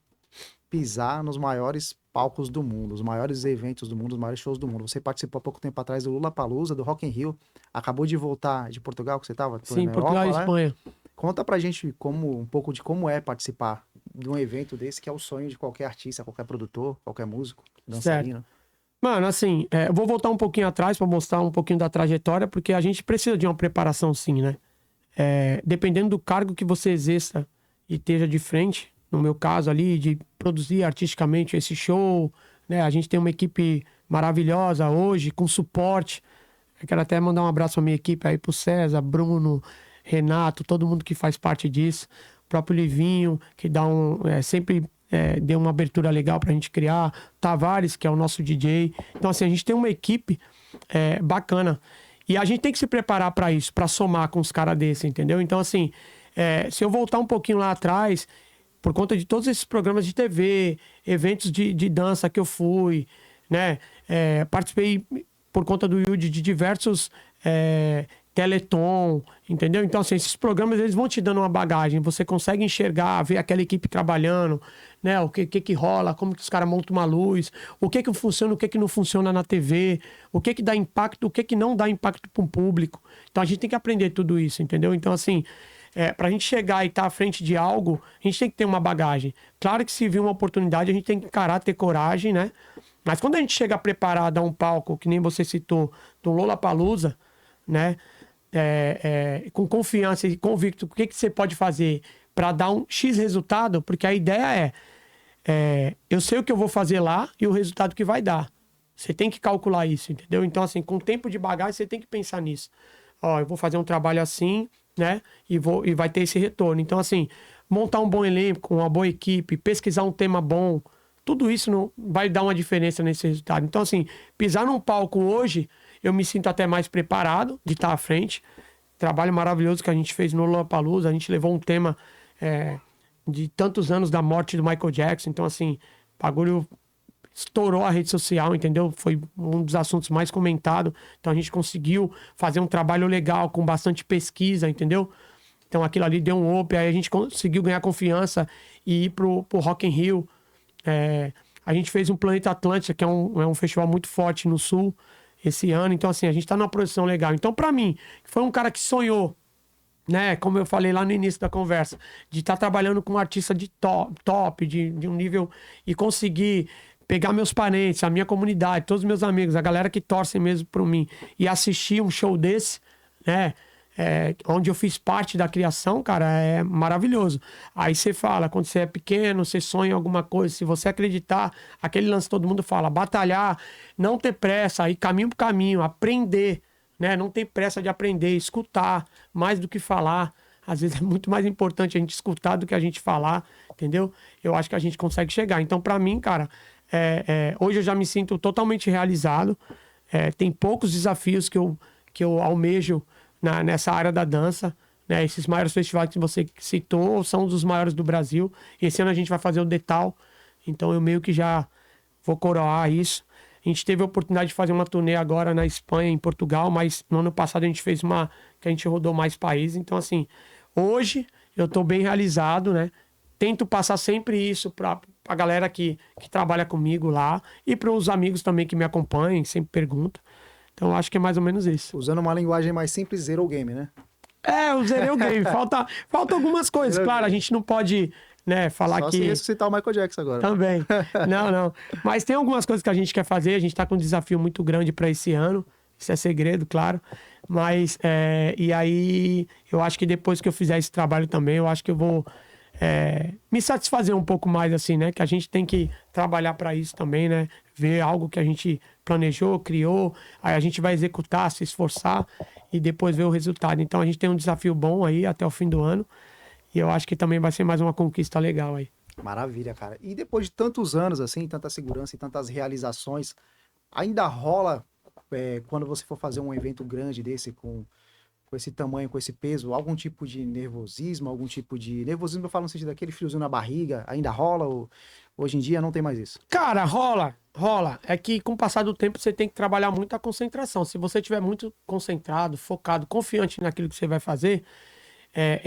pisar nos maiores palcos do mundo, os maiores eventos do mundo, os maiores shows do mundo? Você participou há pouco tempo atrás do Lollapalooza, do Rock in Rio, acabou de voltar de Portugal, que você estava? Sim, Portugal e Espanha. Conta pra gente um pouco de como é participar de um evento desse, que é o sonho de qualquer artista, qualquer produtor, qualquer músico, dançarino. Certo. Mano, assim, eu vou voltar um pouquinho atrás para mostrar um pouquinho da trajetória, porque a gente precisa de uma preparação sim, né? Dependendo do cargo que você exerça e esteja de frente, no meu caso ali, de produzir artisticamente esse show, né? A gente tem uma equipe maravilhosa hoje, com suporte. Eu quero até mandar um abraço pra minha equipe aí, pro César, Bruno, Renato, todo mundo que faz parte disso. O próprio Livinho, que dá sempre... deu uma abertura legal pra gente criar. Tavares, que é o nosso DJ. Então, assim, a gente tem uma equipe bacana. E a gente tem que se preparar pra isso, pra somar com os caras desse, entendeu? Então, assim, se eu voltar um pouquinho lá atrás, por conta de todos esses programas de TV, eventos de dança que eu fui, né? Participei, por conta do Yudi, de diversos... Teleton, entendeu? Então, assim, esses programas, eles vão te dando uma bagagem. Você consegue enxergar, ver aquela equipe trabalhando, né? O que rola, como que os caras montam uma luz, o que funciona, o que não funciona na TV, o que dá impacto, o que não dá impacto para o público. Então, a gente tem que aprender tudo isso, entendeu? Então, assim, pra gente chegar e estar à frente de algo, a gente tem que ter uma bagagem. Claro que se vir uma oportunidade, a gente tem que encarar, ter coragem, né? Mas quando a gente chega preparado a um palco, que nem você citou, do Lollapalooza, né? Com confiança e convicto, o que você pode fazer para dar um X resultado, porque a ideia eu sei o que eu vou fazer lá e o resultado que vai dar. Você tem que calcular isso, entendeu? Então, assim, com tempo de bagagem, você tem que pensar nisso. Ó, eu vou fazer um trabalho assim, né? E vai ter esse retorno. Então, assim, montar um bom elenco, uma boa equipe, pesquisar um tema bom, tudo isso não vai dar uma diferença nesse resultado. Então, assim, pisar num palco hoje, eu me sinto até mais preparado de estar à frente. Trabalho maravilhoso que a gente fez no Lollapalooza. A gente levou um tema de tantos anos da morte do Michael Jackson. Então, assim, bagulho estourou a rede social, entendeu? Foi um dos assuntos mais comentados. Então a gente conseguiu fazer um trabalho legal, com bastante pesquisa, entendeu? Então aquilo ali deu um up, aí a gente conseguiu ganhar confiança e ir pro Rock in Rio. A gente fez um Planeta Atlântica, que é um festival muito forte no Sul, esse ano. Então assim, a gente tá numa produção legal. Então pra mim, que foi um cara que sonhou, né, como eu falei lá no início da conversa, de estar trabalhando com um artista de top, de um nível, e conseguir pegar meus parentes, a minha comunidade, todos os meus amigos, a galera que torce mesmo por mim, e assistir um show desse, né, onde eu fiz parte da criação, cara, é maravilhoso. Aí você fala, quando você é pequeno, você sonha em alguma coisa, se você acreditar, aquele lance todo mundo fala, batalhar, não ter pressa, ir caminho por caminho, aprender, né? Não ter pressa de aprender, escutar, mais do que falar. Às vezes é muito mais importante a gente escutar do que a gente falar, entendeu? Eu acho que a gente consegue chegar. Então, pra mim, cara, hoje eu já me sinto totalmente realizado. Tem poucos desafios que eu almejo nessa área da dança, né? Esses maiores festivais que você citou são dos maiores do Brasil. Esse ano a gente vai fazer o Detal, então eu meio que já vou coroar isso. A gente teve a oportunidade de fazer uma turnê agora na Espanha, em Portugal, mas no ano passado a gente fez que a gente rodou mais países. Então, assim, hoje eu tô bem realizado, né? Tento passar sempre isso pra galera que trabalha comigo lá e para os amigos também que me acompanham, sempre perguntam. Então, eu acho que é mais ou menos isso. Usando uma linguagem mais simples, zero game, né? Eu zerei o game. Falta algumas coisas. Claro, a gente não pode, né, falar Só que... se ressuscitar o Michael Jackson agora. Também. Não. Mas tem algumas coisas que a gente quer fazer. A gente tá com um desafio muito grande para esse ano. Isso é segredo, claro. Mas, e aí, eu acho que depois que eu fizer esse trabalho também, eu acho que eu vou me satisfazer um pouco mais, assim, né? Que a gente tem que trabalhar para isso também, né? Ver algo que a gente planejou, criou, aí a gente vai executar, se esforçar e depois ver o resultado. Então a gente tem um desafio bom aí até o fim do ano e eu acho que também vai ser mais uma conquista legal aí. Maravilha, cara. E depois de tantos anos, assim, tanta segurança e tantas realizações, ainda rola, quando você for fazer um evento grande desse, com esse tamanho, com esse peso, algum tipo de nervosismo, Nervosismo eu falo no sentido daquele friozinho na barriga, ainda rola? Ou hoje em dia não tem mais isso? Cara, rola. É que com o passar do tempo você tem que trabalhar muito a concentração. Se você estiver muito concentrado, focado, confiante naquilo que você vai fazer,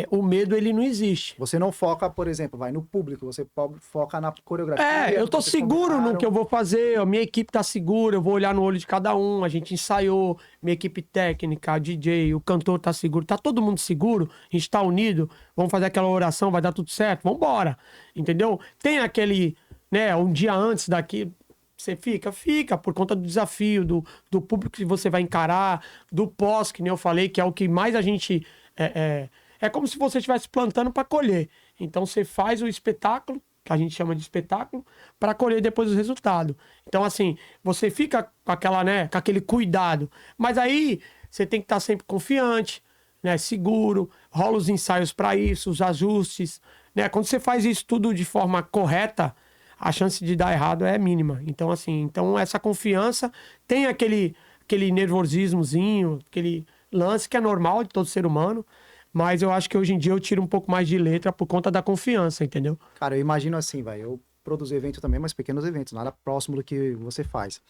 o medo ele não existe. Você não foca, por exemplo, vai no público, você foca na coreografia. Eu tô seguro no que eu vou fazer, a minha equipe tá segura, eu vou olhar no olho de cada um, a gente ensaiou, minha equipe técnica, DJ, o cantor tá seguro, tá todo mundo seguro, a gente tá unido, vamos fazer aquela oração, vai dar tudo certo, vambora, entendeu? Tem aquele, né, um dia antes daqui, você fica por conta do desafio, do público que você vai encarar, do pós, que nem eu falei, que é o que mais a gente... É como se você estivesse plantando para colher. Então você faz o espetáculo, que a gente chama de espetáculo, para colher depois o resultado. Então, assim, você fica com aquela, né, com aquele cuidado. Mas aí você tem que estar sempre confiante, né, seguro, rola os ensaios para isso, os ajustes. Né? Quando você faz isso tudo de forma correta, a chance de dar errado é mínima. Então, assim, essa confiança tem aquele nervosismozinho, aquele lance que é normal de todo ser humano. Mas eu acho que hoje em dia eu tiro um pouco mais de letra por conta da confiança, entendeu? Cara, eu imagino assim, vai. Eu produzo evento também, mas pequenos eventos, nada próximo do que você faz.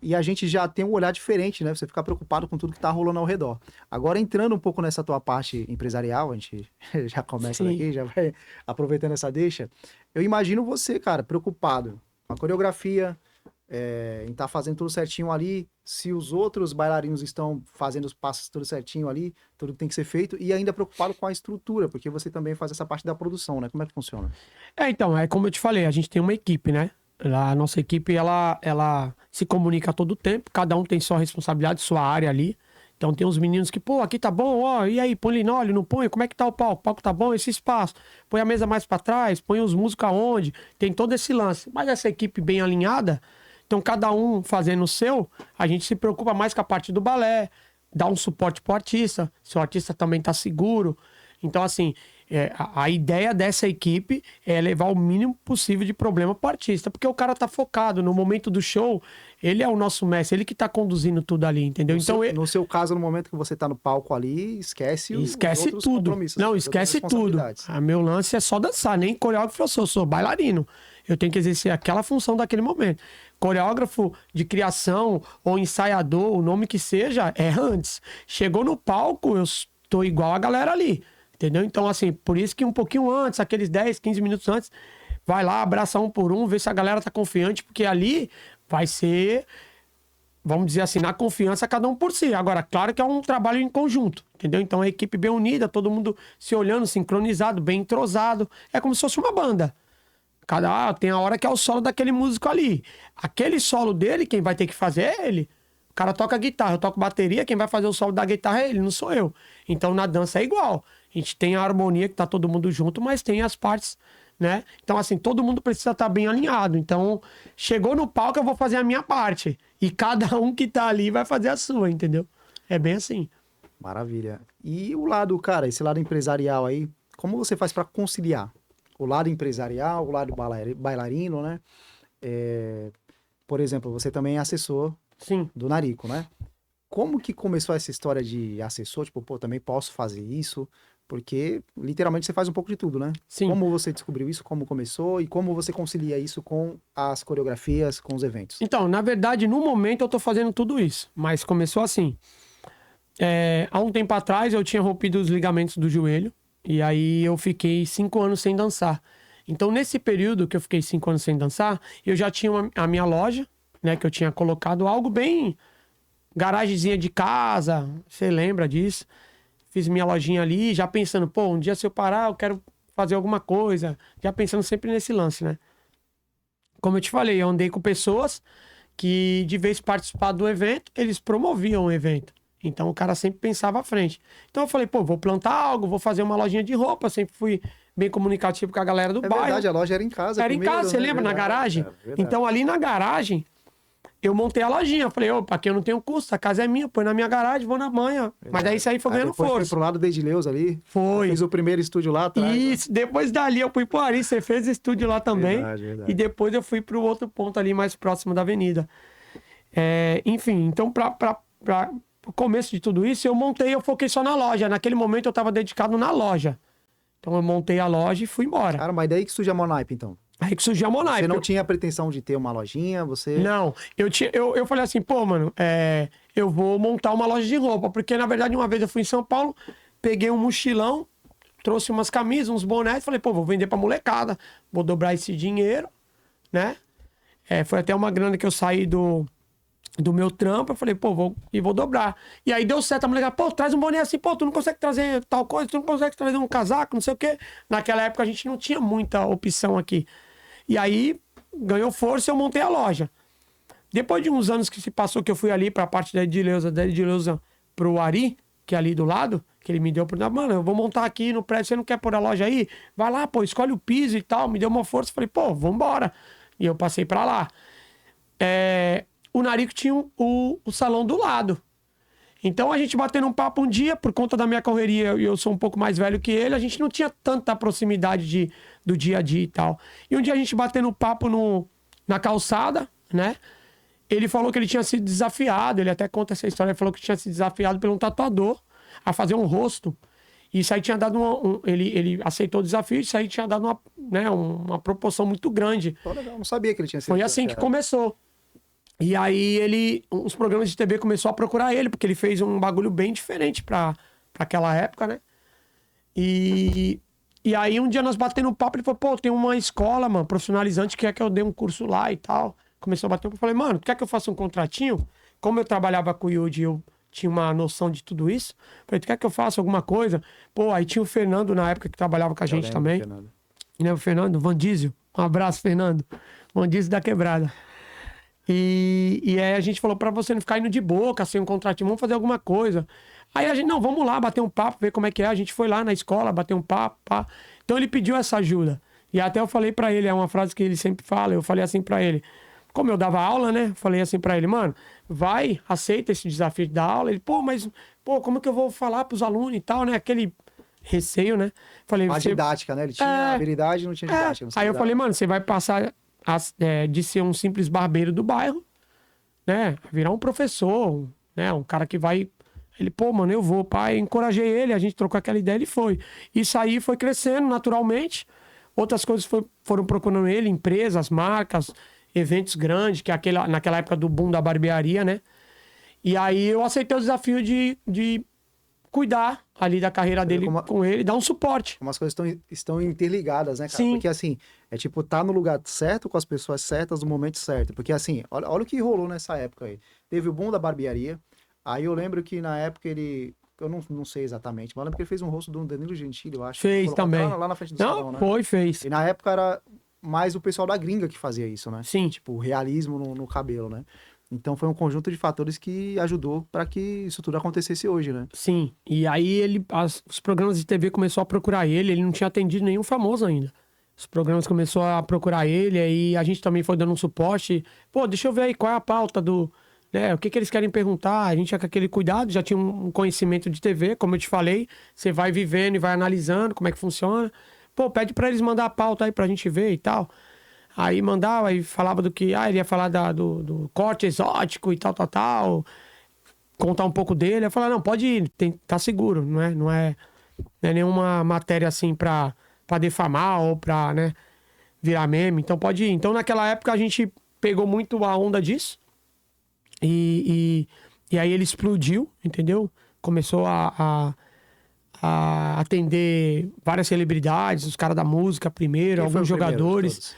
E a gente já tem um olhar diferente, né? Você fica preocupado com tudo que tá rolando ao redor. Agora, entrando um pouco nessa tua parte empresarial, a gente já começa daqui, já vai aproveitando essa deixa. Eu imagino você, cara, preocupado com a coreografia, em estar fazendo tudo certinho ali, se os outros bailarinos estão fazendo os passos tudo certinho ali, tudo tem que ser feito, e ainda preocupado com a estrutura, porque você também faz essa parte da produção, né? Como é que funciona? Então, como eu te falei, a gente tem uma equipe, né? A nossa equipe, ela se comunica a todo tempo, cada um tem sua responsabilidade, sua área ali. Então tem uns meninos que, pô, aqui tá bom, ó, e aí, põe linóleo, não põe? Como é que tá o palco? O palco tá bom, esse espaço? Põe a mesa mais pra trás, põe os músicos aonde? Tem todo esse lance. Mas essa equipe bem alinhada, então, cada um fazendo o seu, a gente se preocupa mais com a parte do balé, dá um suporte pro artista, se o artista também tá seguro. Então, assim, A ideia dessa equipe é levar o mínimo possível de problema pro artista, porque o cara tá focado no momento do show, ele é o nosso mestre, ele que tá conduzindo tudo ali, entendeu? No seu caso, no momento que você tá no palco ali, esquece os outros tudo. compromissos. Não, esquece tudo. Meu lance é só dançar, nem coreógrafo eu sou bailarino. Eu tenho que exercer aquela função daquele momento. Coreógrafo de criação ou ensaiador, o nome que seja, é antes. Chegou no palco, eu tô igual a galera ali. Entendeu? Então, assim, por isso que um pouquinho antes, aqueles 10, 15 minutos antes, vai lá, abraça um por um, vê se a galera tá confiante, porque ali vai ser, vamos dizer assim, na confiança, cada um por si. Agora, claro que é um trabalho em conjunto, entendeu? Então, a equipe bem unida, todo mundo se olhando, sincronizado, bem entrosado. É como se fosse uma banda. Tem a hora que é o solo daquele músico ali. Aquele solo dele, quem vai ter que fazer é ele. O cara toca guitarra, eu toco bateria, quem vai fazer o solo da guitarra é ele, não sou eu. Então, na dança é igual. A gente tem a harmonia que tá todo mundo junto, mas tem as partes, né? Então, assim, todo mundo precisa estar bem alinhado. Então, chegou no palco, eu vou fazer a minha parte. E cada um que tá ali vai fazer a sua, entendeu? É bem assim. Maravilha. E o lado, cara, esse lado empresarial aí, como você faz para conciliar? O lado empresarial, o lado bailarino, né? Por exemplo, você também é assessor Sim. do Narico, né? Como que começou essa história de assessor? Tipo, pô, também posso fazer isso? Porque, literalmente, você faz um pouco de tudo, né? Sim. Como você descobriu isso? Como começou? E como você concilia isso com as coreografias, com os eventos? Então, na verdade, no momento eu tô fazendo tudo isso. Mas começou assim. Há um tempo atrás eu tinha rompido os ligamentos do joelho. E aí eu fiquei 5 anos sem dançar. Então, nesse período que eu fiquei 5 anos sem dançar, eu já tinha a minha loja, né? Que eu tinha colocado algo bem... garagemzinha de casa, você lembra disso? Fiz minha lojinha ali, já pensando, pô, um dia se eu parar, eu quero fazer alguma coisa. Já pensando sempre nesse lance, né? Como eu te falei, eu andei com pessoas que, de vez participar do evento, eles promoviam o evento. Então, o cara sempre pensava à frente. Então, eu falei, pô, vou plantar algo, vou fazer uma lojinha de roupa. Sempre fui bem comunicativo com a galera do bairro. É verdade, a loja era em casa. Era em casa, você lembra? Na garagem? Então, ali na garagem, eu montei a lojinha. Falei, opa, aqui eu não tenho custo, a casa é minha, põe na minha garagem, vou na manhã. Mas daí isso aí foi ganhando força. Foi pro lado da Edileuza ali. Foi. Fiz o primeiro estúdio lá atrás. Isso, depois dali eu fui pro Ari, você fez estúdio lá também. Verdade. E depois eu fui pro outro ponto ali, mais próximo da avenida. Enfim, então pra o começo de tudo isso, eu foquei só na loja. Naquele momento eu tava dedicado na loja. Então eu montei a loja e fui embora. Cara, mas daí que surgiu a Monaipe, então? Aí que surgiu a Monaipe. Você não tinha a pretensão de ter uma lojinha, você... Não, eu falei assim, pô, mano, eu vou montar uma loja de roupa, porque na verdade uma vez eu fui em São Paulo, peguei um mochilão, trouxe umas camisas, uns bonés, falei, pô, vou vender pra molecada, vou dobrar esse dinheiro, né? Foi até uma grana que eu saí do meu trampo, eu falei, pô, vou dobrar. E aí deu certo, a molecada, pô, traz um boné assim, pô, tu não consegue trazer tal coisa, tu não consegue trazer um casaco, não sei o quê. Naquela época a gente não tinha muita opção aqui. E aí, ganhou força e eu montei a loja. Depois de uns anos que se passou, que eu fui ali pra parte da Edileuza pro Ari, que é ali do lado, que ele me deu, mano, eu vou montar aqui no prédio, você não quer pôr a loja aí? Vai lá, pô, escolhe o piso e tal. Me deu uma força, falei, pô, vambora. E eu passei pra lá. O Narico tinha o salão do lado. Então a gente batendo um papo um dia, por conta da minha correria, e eu sou um pouco mais velho que ele, a gente não tinha tanta proximidade do dia a dia e tal. E um dia a gente batendo um papo na calçada, né? Ele falou que ele tinha sido desafiado, ele até conta essa história, ele falou que tinha sido desafiado por um tatuador a fazer um rosto. E isso aí tinha dado ele aceitou o desafio, isso aí tinha dado uma proporção muito grande. Legal, não sabia que ele tinha sido Foi assim que começou. E aí os programas de TV começou a procurar ele, porque ele fez um bagulho bem diferente pra aquela época, né? E aí um dia nós batendo um papo, ele falou, pô, tem uma escola, mano, profissionalizante, que quer que eu dê um curso lá e tal. Começou a bater um papo, eu falei, mano, quer que eu faça um contratinho? Como eu trabalhava com o Yudi, eu tinha uma noção de tudo isso. Falei, tu quer que eu faça alguma coisa? Pô, aí tinha o Fernando na época que trabalhava com a gente também. Né, o Fernando, Van Diesel. Um abraço, Fernando. Van Diesel da Quebrada. E aí a gente falou, pra você não ficar indo de boca, sem um contratinho, vamos fazer alguma coisa. Aí a gente, não, vamos lá, bater um papo, ver como é que é. A gente foi lá na escola, bater um papo, pá. Então ele pediu essa ajuda. E até eu falei pra ele, é uma frase que ele sempre fala, eu falei assim pra ele. Como eu dava aula, né? Falei assim pra ele, mano, aceita esse desafio de dar aula. Ele, pô, como que eu vou falar pros alunos e tal, né? Aquele receio, né? Falei, A você... didática, né? Ele tinha habilidade e não tinha didática. Não Aí eu sabia. falei, mano, você vai passar de ser um simples barbeiro do bairro, né? A virar um professor, né? Um cara que vai... Ele, pô, mano, eu vou. Pai, encorajei ele, a gente trocou aquela ideia, ele foi. Isso aí foi crescendo naturalmente. Outras coisas foram procurando ele, empresas, marcas, eventos grandes, que é naquela época do boom da barbearia, né? E aí eu aceitei o desafio de cuidar ali da carreira dele com ele, dar um suporte. Como as coisas estão interligadas, né, cara? Sim. Porque assim, é tipo, tá no lugar certo, com as pessoas certas, no momento certo. Porque assim, olha o que rolou nessa época aí. Teve o boom da barbearia. Aí eu lembro que na época ele. Eu não sei exatamente, mas eu lembro que ele fez um rosto do Danilo Gentili, eu acho. Fez também. Lá na frente do Não, salão, né? fez. E na época era mais o pessoal da gringa que fazia isso, né? Sim. Tipo, o realismo no cabelo, né? Então foi um conjunto de fatores que ajudou para que isso tudo acontecesse hoje, né? Sim. E aí os programas de TV começaram a procurar ele não tinha atendido nenhum famoso ainda. Os programas começaram a procurar ele, aí a gente também foi dando um suporte. Pô, deixa eu ver aí qual é a pauta do... Né, o que eles querem perguntar, a gente já com aquele cuidado, já tinha um conhecimento de TV, como eu te falei, você vai vivendo e vai analisando como é que funciona. Pô, pede pra eles mandar a pauta aí pra gente ver e tal. Aí mandava, aí falava do que, ele ia falar do corte exótico e tal, contar um pouco dele. Eu falava, não, pode ir, tá seguro, não é nenhuma matéria assim pra defamar ou pra, né, virar meme, então pode ir. Então naquela época a gente pegou muito a onda disso. E aí ele explodiu, entendeu? Começou a atender várias celebridades, os caras da música primeiro, alguns jogadores.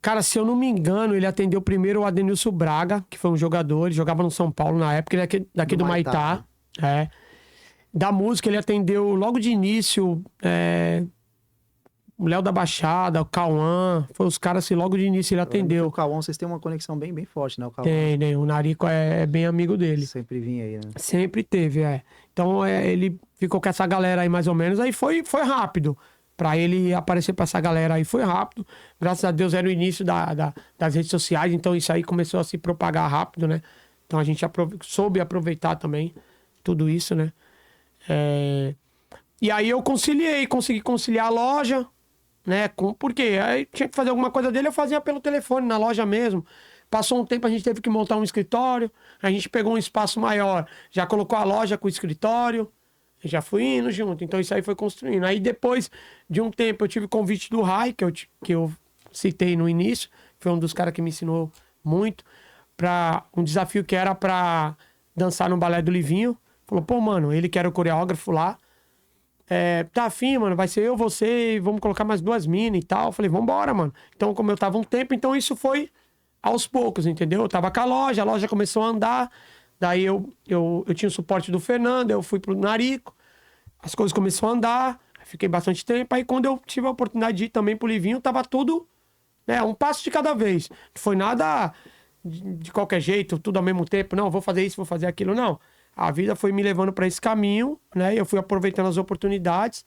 Cara, se eu não me engano, ele atendeu primeiro o Adenilson Braga, que foi um jogador, ele jogava no São Paulo na época, ele é daqui do Maitá. É. Da música, ele atendeu logo de início... O Léo da Baixada, o Cauã, foi os caras assim, logo de início ele atendeu. O Cauã, vocês têm uma conexão bem, bem forte, né? O Cauã. Tem, o Narico é bem amigo dele. Sempre vinha aí, né? Sempre teve, Então ele ficou com essa galera aí mais ou menos, aí foi rápido. Pra ele aparecer pra essa galera aí foi rápido. Graças a Deus era o início das redes sociais, então isso aí começou a se propagar rápido, né? Então a gente soube aproveitar também tudo isso, né? E aí eu consegui conciliar a loja, né? Por quê? Aí tinha que fazer alguma coisa dele, eu fazia pelo telefone, na loja mesmo. Passou um tempo, a gente teve que montar um escritório, a gente pegou um espaço maior, já colocou a loja com o escritório, já fui indo junto, então isso aí foi construindo. Aí depois de um tempo eu tive o convite do Rai, que eu citei no início, foi um dos caras que me ensinou muito, para um desafio que era para dançar no Balé do Livinho. Falou, pô, mano, ele que era o coreógrafo lá, tá afim, mano, vai ser eu, você, vamos colocar mais 2 minas e tal. Eu falei, vambora, mano. Então, como eu tava um tempo, então isso foi aos poucos, entendeu? Eu tava com a loja começou a andar, daí eu tinha o suporte do Fernando, eu fui pro Narico, as coisas começaram a andar, fiquei bastante tempo, aí quando eu tive a oportunidade de ir também pro Livinho, tava tudo, né, um passo de cada vez. Não foi nada de qualquer jeito, tudo ao mesmo tempo, não, vou fazer isso, vou fazer aquilo, não. A vida foi me levando para esse caminho, né? Eu fui aproveitando as oportunidades,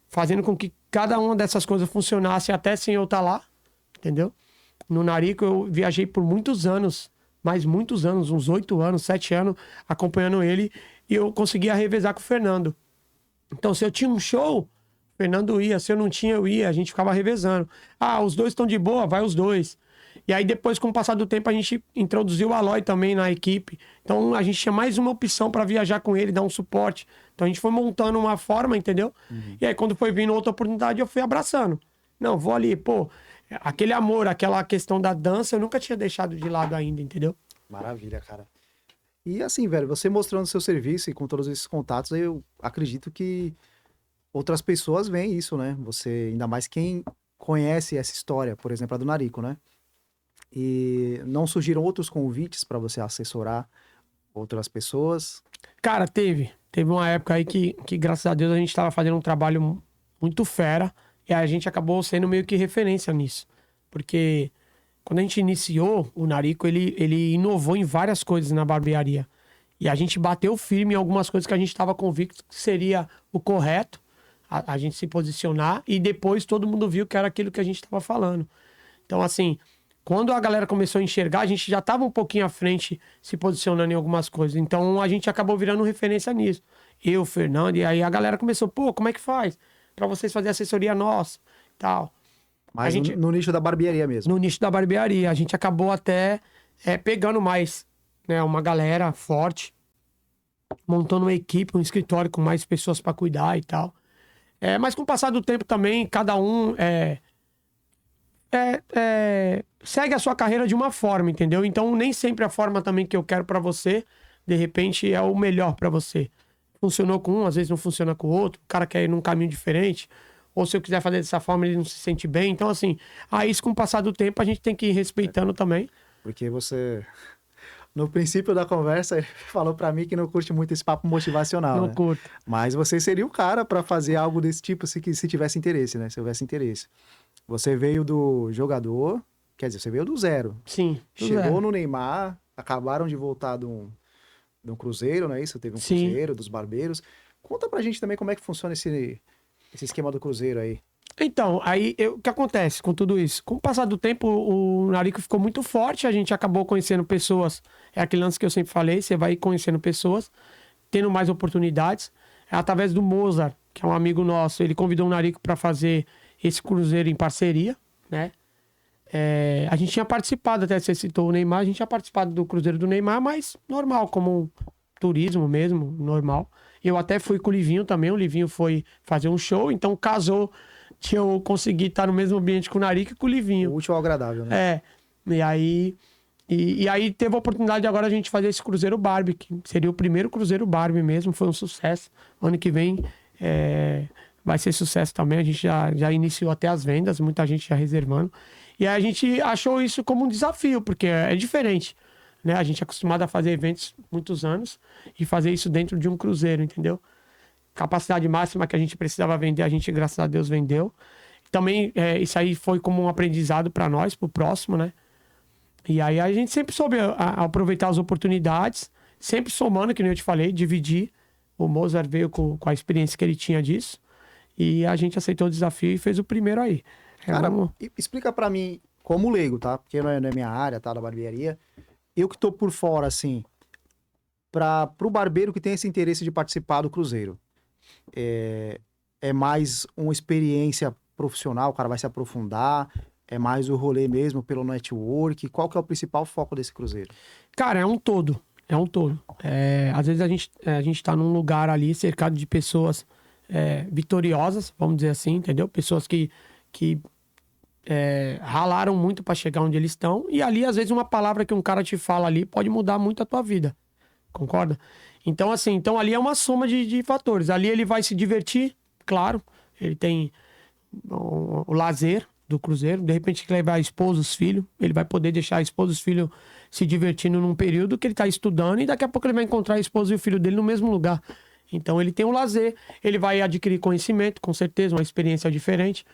fazendo com que cada uma dessas coisas funcionasse até sem eu estar lá, entendeu? No Narico eu viajei por muitos anos, mais muitos anos, uns 8 anos, 7 anos, acompanhando ele, e eu conseguia revezar com o Fernando. Então, se eu tinha um show, o Fernando ia, se eu não tinha, eu ia, a gente ficava revezando. Os dois estão de boa, vai os dois. E aí depois, com o passar do tempo, a gente introduziu o Aloy também na equipe. Então a gente tinha mais uma opção para viajar com ele, dar um suporte. Então a gente foi montando uma forma, entendeu? Uhum. E aí quando foi vindo outra oportunidade, eu fui abraçando. Não, vou ali, pô, aquele amor, aquela questão da dança, eu nunca tinha deixado de lado ainda, entendeu? Maravilha, cara. E assim, velho, você mostrando seu serviço e com todos esses contatos, eu acredito que outras pessoas veem isso, né? Você, ainda mais quem conhece essa história, por exemplo, a do Narico, né? E não surgiram outros convites para você assessorar outras pessoas? Cara, teve uma época aí que graças a Deus a gente estava fazendo um trabalho muito fera e a gente acabou sendo meio que referência nisso, porque quando a gente iniciou o Narico, ele inovou em várias coisas na barbearia e a gente bateu firme em algumas coisas que a gente estava convicto que seria o correto, a gente se posicionar, e depois todo mundo viu que era aquilo que a gente estava falando. Então, assim, quando a galera começou a enxergar, a gente já estava um pouquinho à frente se posicionando em algumas coisas. Então a gente acabou virando referência nisso. eu, Fernando, e aí a galera começou, pô, como é que faz? Pra vocês fazerem assessoria nossa, tal. Mas no nicho da barbearia mesmo. No nicho da barbearia. A gente acabou até pegando mais, né, uma galera forte, montando uma equipe, um escritório com mais pessoas pra cuidar e tal. Mas com o passar do tempo também, cada um segue a sua carreira de uma forma, entendeu? Então, nem sempre a forma também que eu quero pra você, de repente, é o melhor pra você. Funcionou com um, às vezes não funciona com o outro. O cara quer ir num caminho diferente. Ou se eu quiser fazer dessa forma, ele não se sente bem. Então, assim, isso com o passar do tempo, a gente tem que ir respeitando também. Porque você... No princípio da conversa, ele falou pra mim que não curte muito esse papo motivacional, Não né? curto. Mas você seria o cara pra fazer algo desse tipo se tivesse interesse, né? Se houvesse interesse. Você veio do jogador, quer dizer, você veio do zero. Sim. Chegou no Neymar, acabaram de voltar de um Cruzeiro, não é isso? Teve um Sim. Cruzeiro, dos Barbeiros. Conta pra gente também como é que funciona esse esquema do Cruzeiro aí. Então, o que acontece com tudo isso? Com o passar do tempo, o Narico ficou muito forte, a gente acabou conhecendo pessoas. É aquele lance que eu sempre falei, você vai conhecendo pessoas, tendo mais oportunidades. Através do Mozart, que é um amigo nosso, ele convidou o Narico para fazer esse cruzeiro em parceria, né? A gente tinha participado, até você citou o Neymar, a gente tinha participado do Cruzeiro do Neymar, mas normal, como um turismo mesmo, normal. Eu até fui com o Livinho também, o Livinho foi fazer um show, então casou que eu consegui estar no mesmo ambiente com o Narico e com o Livinho. O útil ao agradável, né? E aí teve a oportunidade de agora a gente fazer esse Cruzeiro Barbie, que seria o primeiro Cruzeiro Barbie mesmo, foi um sucesso. Ano que vem vai ser sucesso também, a gente já iniciou até as vendas, muita gente já reservando. E aí a gente achou isso como um desafio, porque é diferente, né? A gente é acostumado a fazer eventos muitos anos e fazer isso dentro de um cruzeiro, entendeu? Capacidade máxima que a gente precisava vender, a gente, graças a Deus, vendeu. Também isso aí foi como um aprendizado para nós, pro próximo, né? E aí a gente sempre soube aproveitar as oportunidades, sempre somando, que nem eu te falei, dividir. O Mozart veio com a experiência que ele tinha disso. E a gente aceitou o desafio e fez o primeiro aí. Cara, explica pra mim, como leigo, tá? Porque não é minha área, tá? Da barbearia. Eu que tô por fora, assim, pro barbeiro que tem esse interesse de participar do Cruzeiro. É mais uma experiência profissional, o cara vai se aprofundar, é mais o rolê mesmo pelo network. Qual que é o principal foco desse Cruzeiro? Cara, é um todo. É um todo. Às vezes a gente tá num lugar ali cercado de pessoas vitoriosas, vamos dizer assim, entendeu? Pessoas que ralaram muito para chegar onde eles estão. E ali, às vezes, uma palavra que um cara te fala ali pode mudar muito a tua vida. Concorda? Então, assim, ali é uma soma de fatores. Ali ele vai se divertir, claro. Ele tem o lazer do Cruzeiro. De repente, ele vai a esposa, os filhos. Ele vai poder deixar a esposa e os filhos se divertindo num período que ele está estudando. E daqui a pouco ele vai encontrar a esposa e o filho dele no mesmo lugar. Então, ele tem o lazer. Ele vai adquirir conhecimento, com certeza, uma experiência diferente.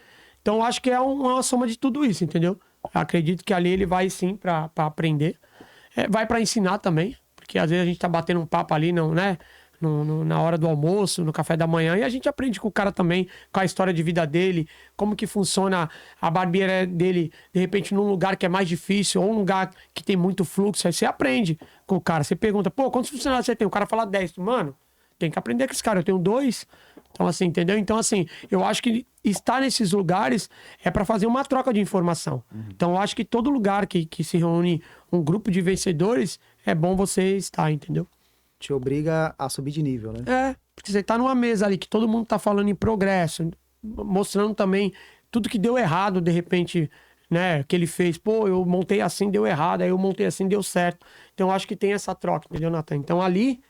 Então, eu acho que é uma soma de tudo isso, entendeu? Eu acredito que ali ele vai, sim, para aprender. Vai para ensinar também. Porque às vezes a gente tá batendo um papo ali, não, né? Na hora do almoço, no café da manhã, e a gente aprende com o cara também, com a história de vida dele, como que funciona a barbearia dele, de repente, num lugar que é mais difícil, ou um lugar que tem muito fluxo, aí você aprende com o cara. Você pergunta, pô, quantos funcionários você tem? O cara fala 10. Mano, tem que aprender com esse cara, eu tenho 2. Então, assim, entendeu? Então, assim, eu acho que estar nesses lugares é para fazer uma troca de informação. Então, eu acho que todo lugar que se reúne um grupo de vencedores, é bom você estar, entendeu? Te obriga a subir de nível, né? Porque você tá numa mesa ali que todo mundo tá falando em progresso, mostrando também tudo que deu errado, de repente, né, que ele fez. Pô, eu montei assim, deu errado, aí eu montei assim, deu certo. Então, eu acho que tem essa troca, entendeu, Nathan? Então, ali,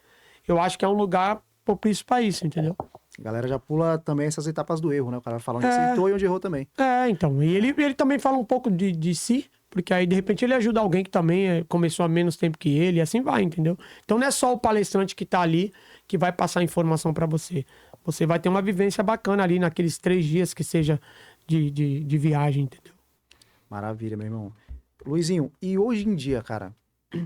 eu acho que é um lugar propício pra isso, entendeu? A galera já pula também essas etapas do erro, né? O cara vai falar onde acertou e onde errou também. Então. E ele também fala um pouco de si, porque aí, de repente, ele ajuda alguém que também começou há menos tempo que ele, e assim vai, entendeu? Então, não é só o palestrante que tá ali que vai passar informação pra você. Você vai ter uma vivência bacana ali naqueles 3 dias que seja de viagem, entendeu? Maravilha, meu irmão. Luizinho, e hoje em dia, cara,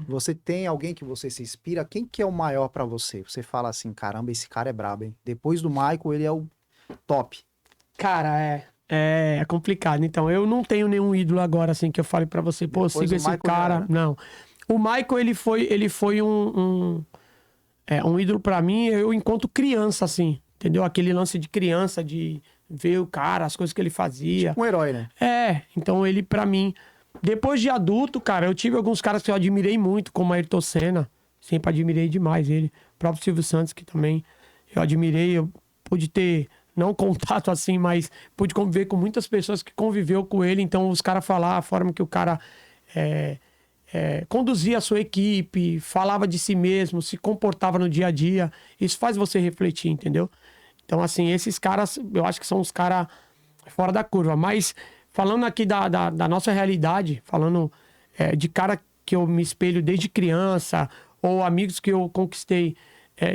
você tem alguém que você se inspira? Quem que é o maior pra você? Você fala assim, caramba, esse cara é brabo, hein? Depois do Michael, ele é o top. Cara, é complicado. Então, eu não tenho nenhum ídolo agora, assim, que eu fale pra você, pô, Depois sigo o esse Michael cara. Não. O Michael, ele foi um ídolo pra mim, eu encontro criança, assim, entendeu? Aquele lance de criança, de ver o cara, as coisas que ele fazia. Tipo um herói, né? Então ele pra mim... Depois de adulto, cara, eu tive alguns caras que eu admirei muito, como Ayrton Senna. Sempre admirei demais ele. O próprio Silvio Santos, que também eu admirei. Eu pude ter, não contato assim, mas pude conviver com muitas pessoas que conviveu com ele. Então, os caras falar a forma que o cara conduzia a sua equipe, falava de si mesmo, se comportava no dia a dia. Isso faz você refletir, entendeu? Então, assim, esses caras, eu acho que são os caras fora da curva. Mas, falando aqui da nossa realidade, falando de cara que eu me espelho desde criança, ou amigos que eu conquistei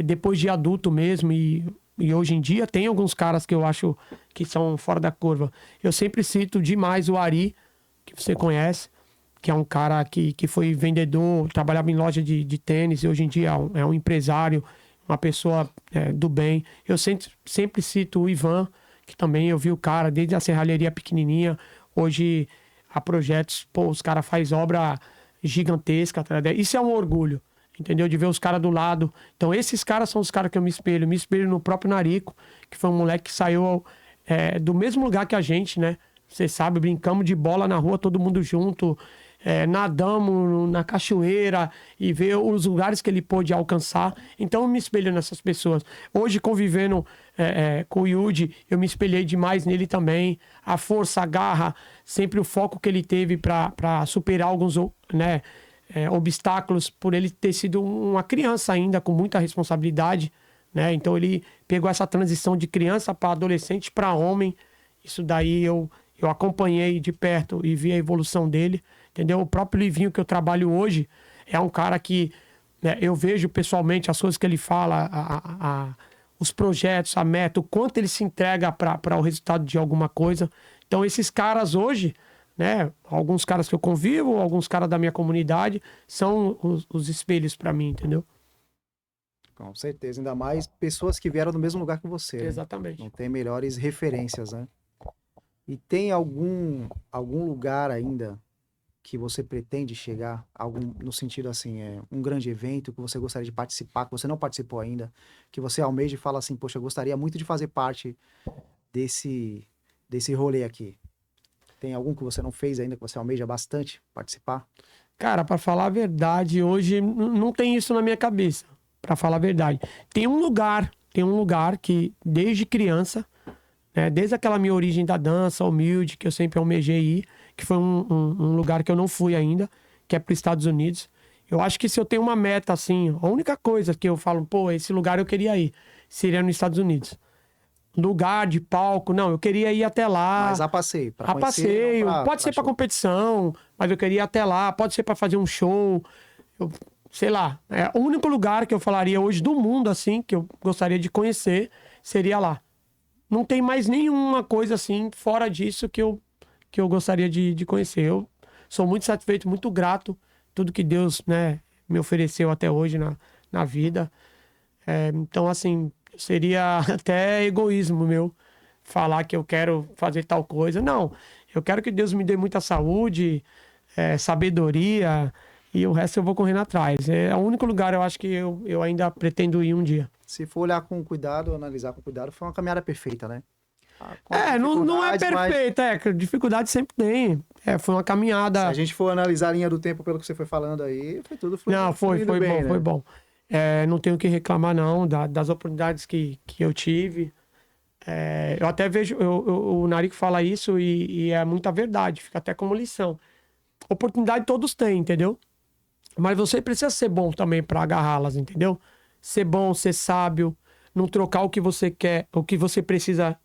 depois de adulto mesmo, e hoje em dia, tem alguns caras que eu acho que são fora da curva. Eu sempre cito demais o Ari, que você conhece, que é um cara que foi vendedor, trabalhava em loja de tênis, e hoje em dia é um empresário, uma pessoa do bem. Eu sempre cito o Ivan, que também eu vi o cara desde a serralheria pequenininha, hoje a projetos, os caras fazem obra gigantesca. Isso é um orgulho, entendeu? De ver os caras do lado. Então esses caras são os caras que eu me espelho. Me espelho no próprio Narico, que foi um moleque que saiu do mesmo lugar que a gente, né? Você sabe, brincamos de bola na rua, todo mundo junto. Nadamos na cachoeira e ver os lugares que ele pôde alcançar. Então eu me espelho nessas pessoas. Hoje, convivendo com o Yudi, eu me espelhei demais nele também. A força, a garra, sempre o foco que ele teve para superar alguns obstáculos, por ele ter sido uma criança ainda, com muita responsabilidade, né? Então ele pegou essa transição de criança para adolescente para homem. Isso daí eu acompanhei de perto e vi a evolução dele. Entendeu? O próprio Livinho que eu trabalho hoje é um cara que eu vejo pessoalmente as coisas que ele fala, os projetos, a meta, o quanto ele se entrega para o resultado de alguma coisa. Então, esses caras hoje, né? Alguns caras que eu convivo, alguns caras da minha comunidade, são os espelhos para mim, entendeu? Com certeza. Ainda mais pessoas que vieram do mesmo lugar que você. Né? Exatamente. Não tem melhores referências, né? E tem algum lugar ainda que você pretende chegar, no sentido assim, um grande evento que você gostaria de participar, que você não participou ainda, que você almeja e fala assim, poxa, eu gostaria muito de fazer parte desse rolê aqui. Tem algum que você não fez ainda, que você almeja bastante participar? Cara, para falar a verdade, hoje não tem isso na minha cabeça, para falar a verdade. Tem um lugar que desde criança, né, desde aquela minha origem da dança, humilde, que eu sempre almejei ir, que foi um lugar que eu não fui ainda, que é para os Estados Unidos. Eu acho que se eu tenho uma meta, assim, a única coisa que eu falo, pô, esse lugar eu queria ir, seria nos Estados Unidos. Lugar de palco, não, eu queria ir até lá. Mas a passeio, pra conhecer. A passeio, pode ser para competição, mas eu queria ir até lá, pode ser para fazer um show, sei lá. O único lugar que eu falaria hoje do mundo, assim, que eu gostaria de conhecer, seria lá. Não tem mais nenhuma coisa, assim, fora disso que eu gostaria de conhecer. Eu sou muito satisfeito, muito grato tudo que Deus, né, me ofereceu até hoje na vida. Então, assim, seria até egoísmo meu falar que eu quero fazer tal coisa. Não, eu quero que Deus me dê muita saúde, sabedoria, e o resto eu vou correndo atrás. É o único lugar, eu acho que eu ainda pretendo ir um dia. Se for olhar com cuidado, analisar com cuidado, foi uma caminhada perfeita, né? Não é perfeita, dificuldade sempre tem. Foi uma caminhada. Se a gente for analisar a linha do tempo pelo que você foi falando aí, foi tudo fluindo. Não, foi bem, bom, né? Foi bom. Não tenho o que reclamar, não, das oportunidades que eu tive. Eu até vejo, o Narico fala isso e é muita verdade, fica até como lição. Oportunidade todos têm, entendeu? Mas você precisa ser bom também para agarrá-las, entendeu? Ser bom, ser sábio, não trocar o que você quer, o que você precisa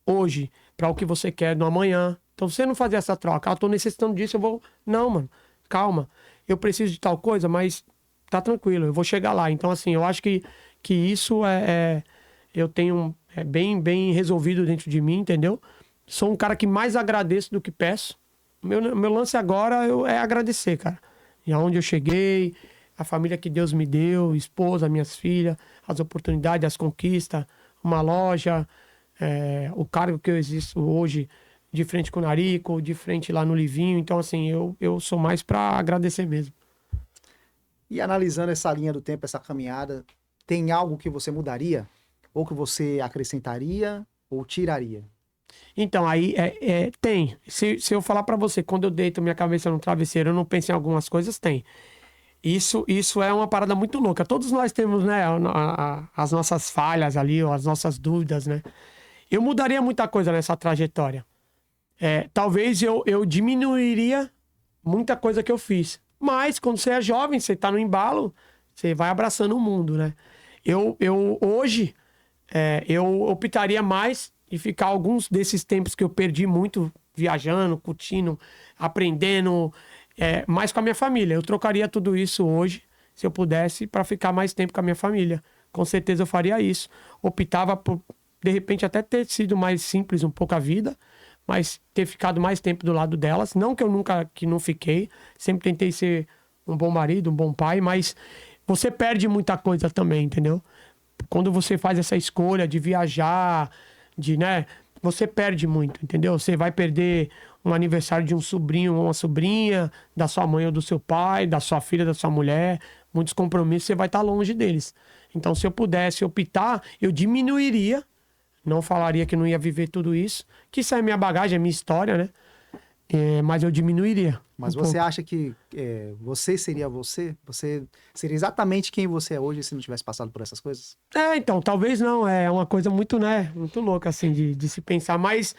hoje para o que você quer no amanhã. Então, você não fazer essa troca, eu tô necessitando disso, eu vou... Não, mano, calma. Eu preciso de tal coisa, mas tá tranquilo, eu vou chegar lá. Então, assim, eu acho que isso eu tenho bem, bem resolvido dentro de mim, entendeu? Sou um cara que mais agradeço do que peço. Meu lance agora é agradecer, cara. E aonde eu cheguei, a família que Deus me deu, esposa, minhas filhas, as oportunidades, as conquistas, uma loja, o cargo que eu existo hoje de frente com o Narico, de frente lá no Livinho. Então, assim, eu sou mais para agradecer mesmo. E analisando essa linha do tempo, essa caminhada, tem algo que você mudaria? Ou que você acrescentaria ou tiraria? Então, aí tem. Se eu falar pra você, quando eu deito minha cabeça no travesseiro, eu não penso em algumas coisas, tem. Isso é uma parada muito louca. Todos nós temos, né, as nossas falhas ali, ou as nossas dúvidas, né? Eu mudaria muita coisa nessa trajetória. Talvez eu diminuiria muita coisa que eu fiz. Mas quando você é jovem, você tá no embalo, você vai abraçando o mundo, né? Hoje, eu optaria mais em ficar alguns desses tempos que eu perdi muito viajando, curtindo, aprendendo, mais com a minha família. Eu trocaria tudo isso hoje, se eu pudesse, para ficar mais tempo com a minha família. Com certeza eu faria isso. Optava por, de repente, até ter sido mais simples um pouco a vida, mas ter ficado mais tempo do lado delas. Não que eu que não fiquei, sempre tentei ser um bom marido, um bom pai, mas você perde muita coisa também, entendeu? Quando você faz essa escolha de viajar, né? Você perde muito, entendeu? Você vai perder um aniversário de um sobrinho ou uma sobrinha, da sua mãe ou do seu pai, da sua filha, da sua mulher. Muitos compromissos, você vai estar longe deles. Então, se eu pudesse optar, eu diminuiria. Não falaria que não ia viver tudo isso. Que isso é minha bagagem, é minha história, né? Mas eu diminuiria. Mas você acha que você seria você? Você seria exatamente quem você é hoje se não tivesse passado por essas coisas? Então, talvez não. É uma coisa muito, né? Muito louca, assim, de se pensar. Mas,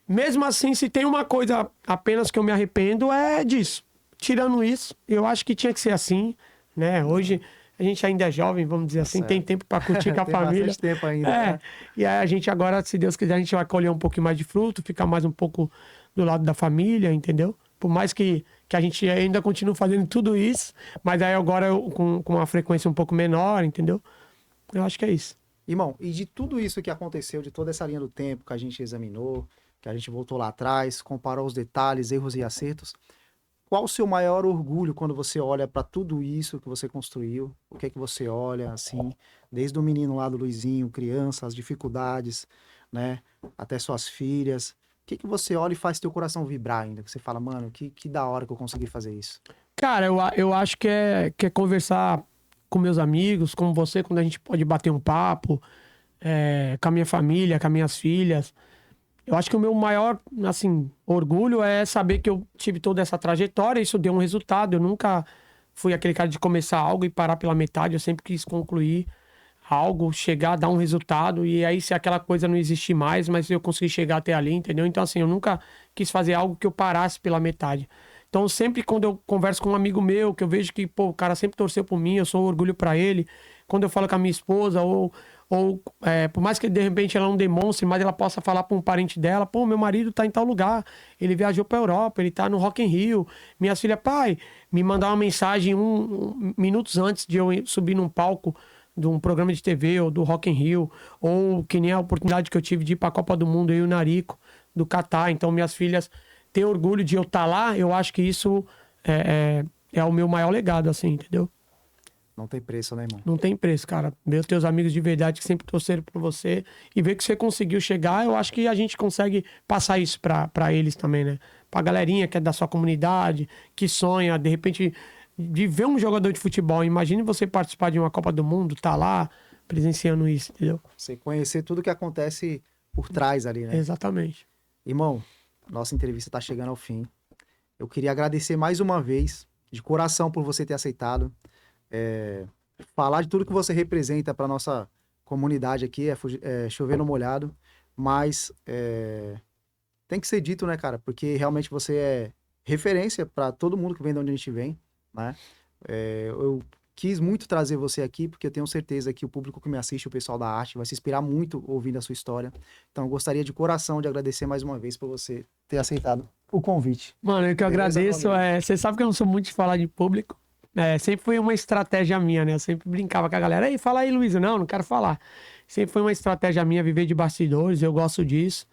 mesmo assim, se tem uma coisa apenas que eu me arrependo, é disso. Tirando isso, eu acho que tinha que ser assim, né? Hoje, a gente ainda é jovem, vamos dizer assim, tem tempo para curtir com a família. Tem bastante tempo ainda, né? E aí a gente agora, se Deus quiser, a gente vai colher um pouquinho mais de fruto, ficar mais um pouco do lado da família, entendeu? Por mais que a gente ainda continue fazendo tudo isso, mas aí agora com uma frequência um pouco menor, entendeu? Eu acho que é isso. Irmão, e de tudo isso que aconteceu, de toda essa linha do tempo que a gente examinou, que a gente voltou lá atrás, comparou os detalhes, erros e acertos, qual o seu maior orgulho quando você olha para tudo isso que você construiu? O que é que você olha, assim, desde o menino lá do Luizinho, criança, as dificuldades, né, até suas filhas. O que você olha e faz teu coração vibrar ainda? Que você fala, mano, que da hora que eu consegui fazer isso. Cara, eu acho que é conversar com meus amigos, como você, quando a gente pode bater um papo, com a minha família, com as minhas filhas. Eu acho que o meu maior, assim, orgulho é saber que eu tive toda essa trajetória, isso deu um resultado. Eu nunca fui aquele cara de começar algo e parar pela metade, eu sempre quis concluir algo, chegar, dar um resultado, e aí se aquela coisa não existir mais, mas eu consegui chegar até ali, entendeu? Então, assim, eu nunca quis fazer algo que eu parasse pela metade. Então, sempre quando eu converso com um amigo meu, que eu vejo que, pô, o cara sempre torceu por mim, eu sou um orgulho pra ele. Quando eu falo com a minha esposa, por mais que de repente ela não demonstre, mas ela possa falar pra um parente dela, pô, meu marido tá em tal lugar, ele viajou pra Europa, ele tá no Rock in Rio. Minhas filhas, pai, me mandar uma mensagem minutos antes de eu subir num palco de um programa de TV ou do Rock in Rio, ou que nem a oportunidade que eu tive de ir pra Copa do Mundo, eu e o Narico, do Catar. Então, minhas filhas ter orgulho de eu estar lá, eu acho que isso é o meu maior legado, assim, entendeu? Não tem preço, né, irmão? Não tem preço, cara. Ver os teus amigos de verdade que sempre torceram por você e ver que você conseguiu chegar, eu acho que a gente consegue passar isso pra eles também, né? Pra galerinha que é da sua comunidade, que sonha, de repente, de ver um jogador de futebol. Imagine você participar de uma Copa do Mundo, tá lá presenciando isso, entendeu? Você conhecer tudo que acontece por trás ali, né? Exatamente. Irmão, nossa entrevista tá chegando ao fim. Eu queria agradecer mais uma vez, de coração, por você ter aceitado. Falar de tudo que você representa para nossa comunidade aqui, chover no molhado, mas tem que ser dito, né, cara? Porque realmente você é referência para todo mundo que vem de onde a gente vem, né? Eu quis muito trazer você aqui, porque eu tenho certeza que o público que me assiste, o pessoal da arte, vai se inspirar muito ouvindo a sua história. Então, eu gostaria de coração de agradecer mais uma vez por você ter aceitado o convite. Mano, eu que agradeço. Você sabe que eu não sou muito de falar de público. Sempre foi uma estratégia minha, né? Eu sempre brincava com a galera. Ei, fala aí, Luiz. Não quero falar. Sempre foi uma estratégia minha viver de bastidores. Eu gosto disso.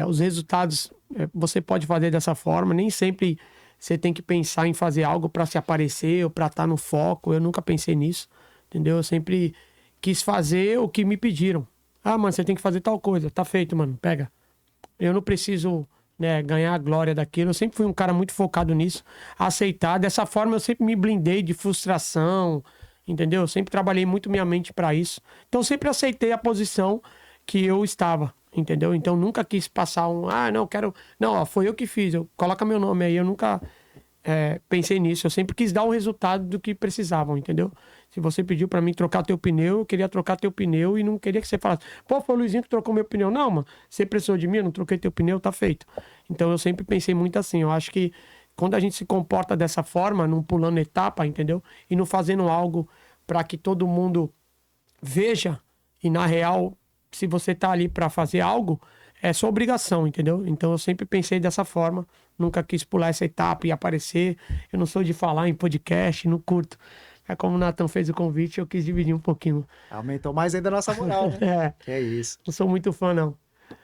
Os resultados você pode fazer dessa forma. Nem sempre você tem que pensar em fazer algo para se aparecer ou para estar no foco. Eu nunca pensei nisso, entendeu? Eu sempre quis fazer o que me pediram. Ah, mano, você tem que fazer tal coisa. Tá feito, mano. Pega. Eu não preciso, né, ganhar a glória daquilo. Eu sempre fui um cara muito focado nisso. Aceitar. Dessa forma, eu sempre me blindei de frustração, entendeu? Eu sempre trabalhei muito minha mente para isso. Então, eu sempre aceitei a posição que eu estava, entendeu? Então, nunca quis passar não, quero... Não, ó, foi eu que fiz, coloca meu nome aí, eu nunca pensei nisso. Eu sempre quis dar o resultado do que precisavam, entendeu? Se você pediu para mim trocar teu pneu, eu queria trocar teu pneu e não queria que você falasse, pô, foi o Luizinho que trocou meu pneu. Não, mano, você precisou de mim, eu não troquei teu pneu, tá feito. Então, eu sempre pensei muito assim, eu acho que quando a gente se comporta dessa forma, não pulando etapa, entendeu? E não fazendo algo para que todo mundo veja, e na real, se você tá ali para fazer algo, é sua obrigação, entendeu? Então eu sempre pensei dessa forma, nunca quis pular essa etapa e aparecer. Eu não sou de falar em podcast, não curto. É como o Nathan fez o convite, eu quis dividir um pouquinho. Aumentou mais ainda a nossa moral, né? Que é isso. Não sou muito fã, não.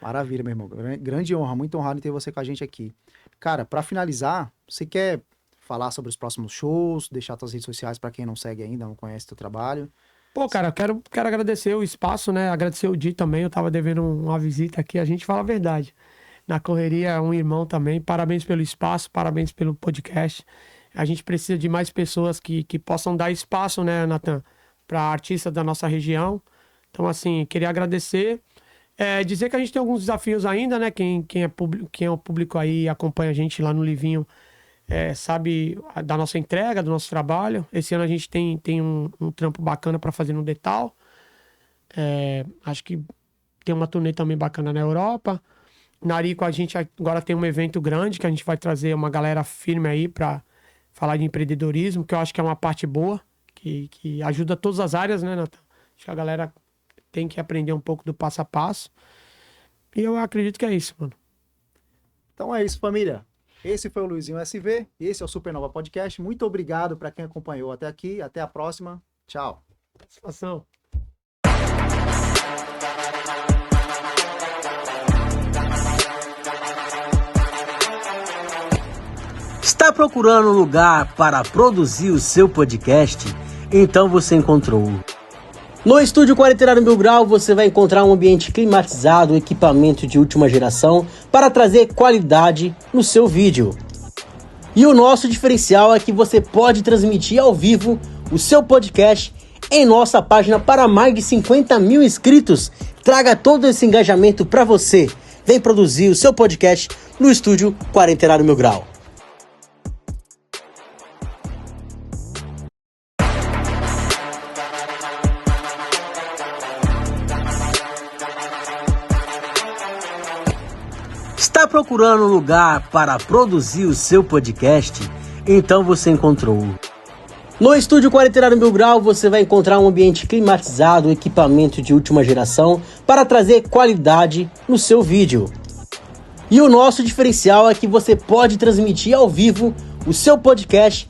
Maravilha, meu irmão. Grande honra, muito honrado em ter você com a gente aqui. Cara, para finalizar, você quer falar sobre os próximos shows, deixar suas redes sociais para quem não segue ainda, não conhece teu trabalho? Pô, cara, quero agradecer o espaço, né? Agradecer o Di também. Eu tava devendo uma visita aqui, a gente fala a verdade. Na correria, um irmão também. Parabéns pelo espaço, parabéns pelo podcast. A gente precisa de mais pessoas que possam dar espaço, né, Nathan, para artistas da nossa região. Então, assim, queria agradecer. Dizer que a gente tem alguns desafios ainda, né? Quem é o público aí acompanha a gente lá no Livinho, sabe da nossa entrega, do nosso trabalho. Esse ano a gente tem um trampo bacana para fazer no Detal. Acho que tem uma turnê também bacana na Europa. Na Arico a gente agora tem um evento grande que a gente vai trazer uma galera firme aí para falar de empreendedorismo, que eu acho que é uma parte boa, que ajuda todas as áreas, né, Nathan? Acho que a galera tem que aprender um pouco do passo a passo. E eu acredito que é isso, mano. Então é isso, família. Esse foi o Luizinho SV, esse é o Supernova Podcast. Muito obrigado para quem acompanhou até aqui. Até a próxima. Tchau. Satisfação. Está procurando um lugar para produzir o seu podcast? Então você encontrou. No Estúdio Quarentenário Mil Grau você vai encontrar um ambiente climatizado, equipamento de última geração para trazer qualidade no seu vídeo. E o nosso diferencial é que você pode transmitir ao vivo o seu podcast em nossa página para mais de 50 mil inscritos. Traga todo esse engajamento para você. Vem produzir o seu podcast no Estúdio Quarentenário Mil Grau. Está procurando um lugar para produzir o seu podcast? Então você encontrou. No Estúdio Quarentenário Mil Grau você vai encontrar um ambiente climatizado, equipamento de última geração para trazer qualidade no seu vídeo. E o nosso diferencial é que você pode transmitir ao vivo o seu podcast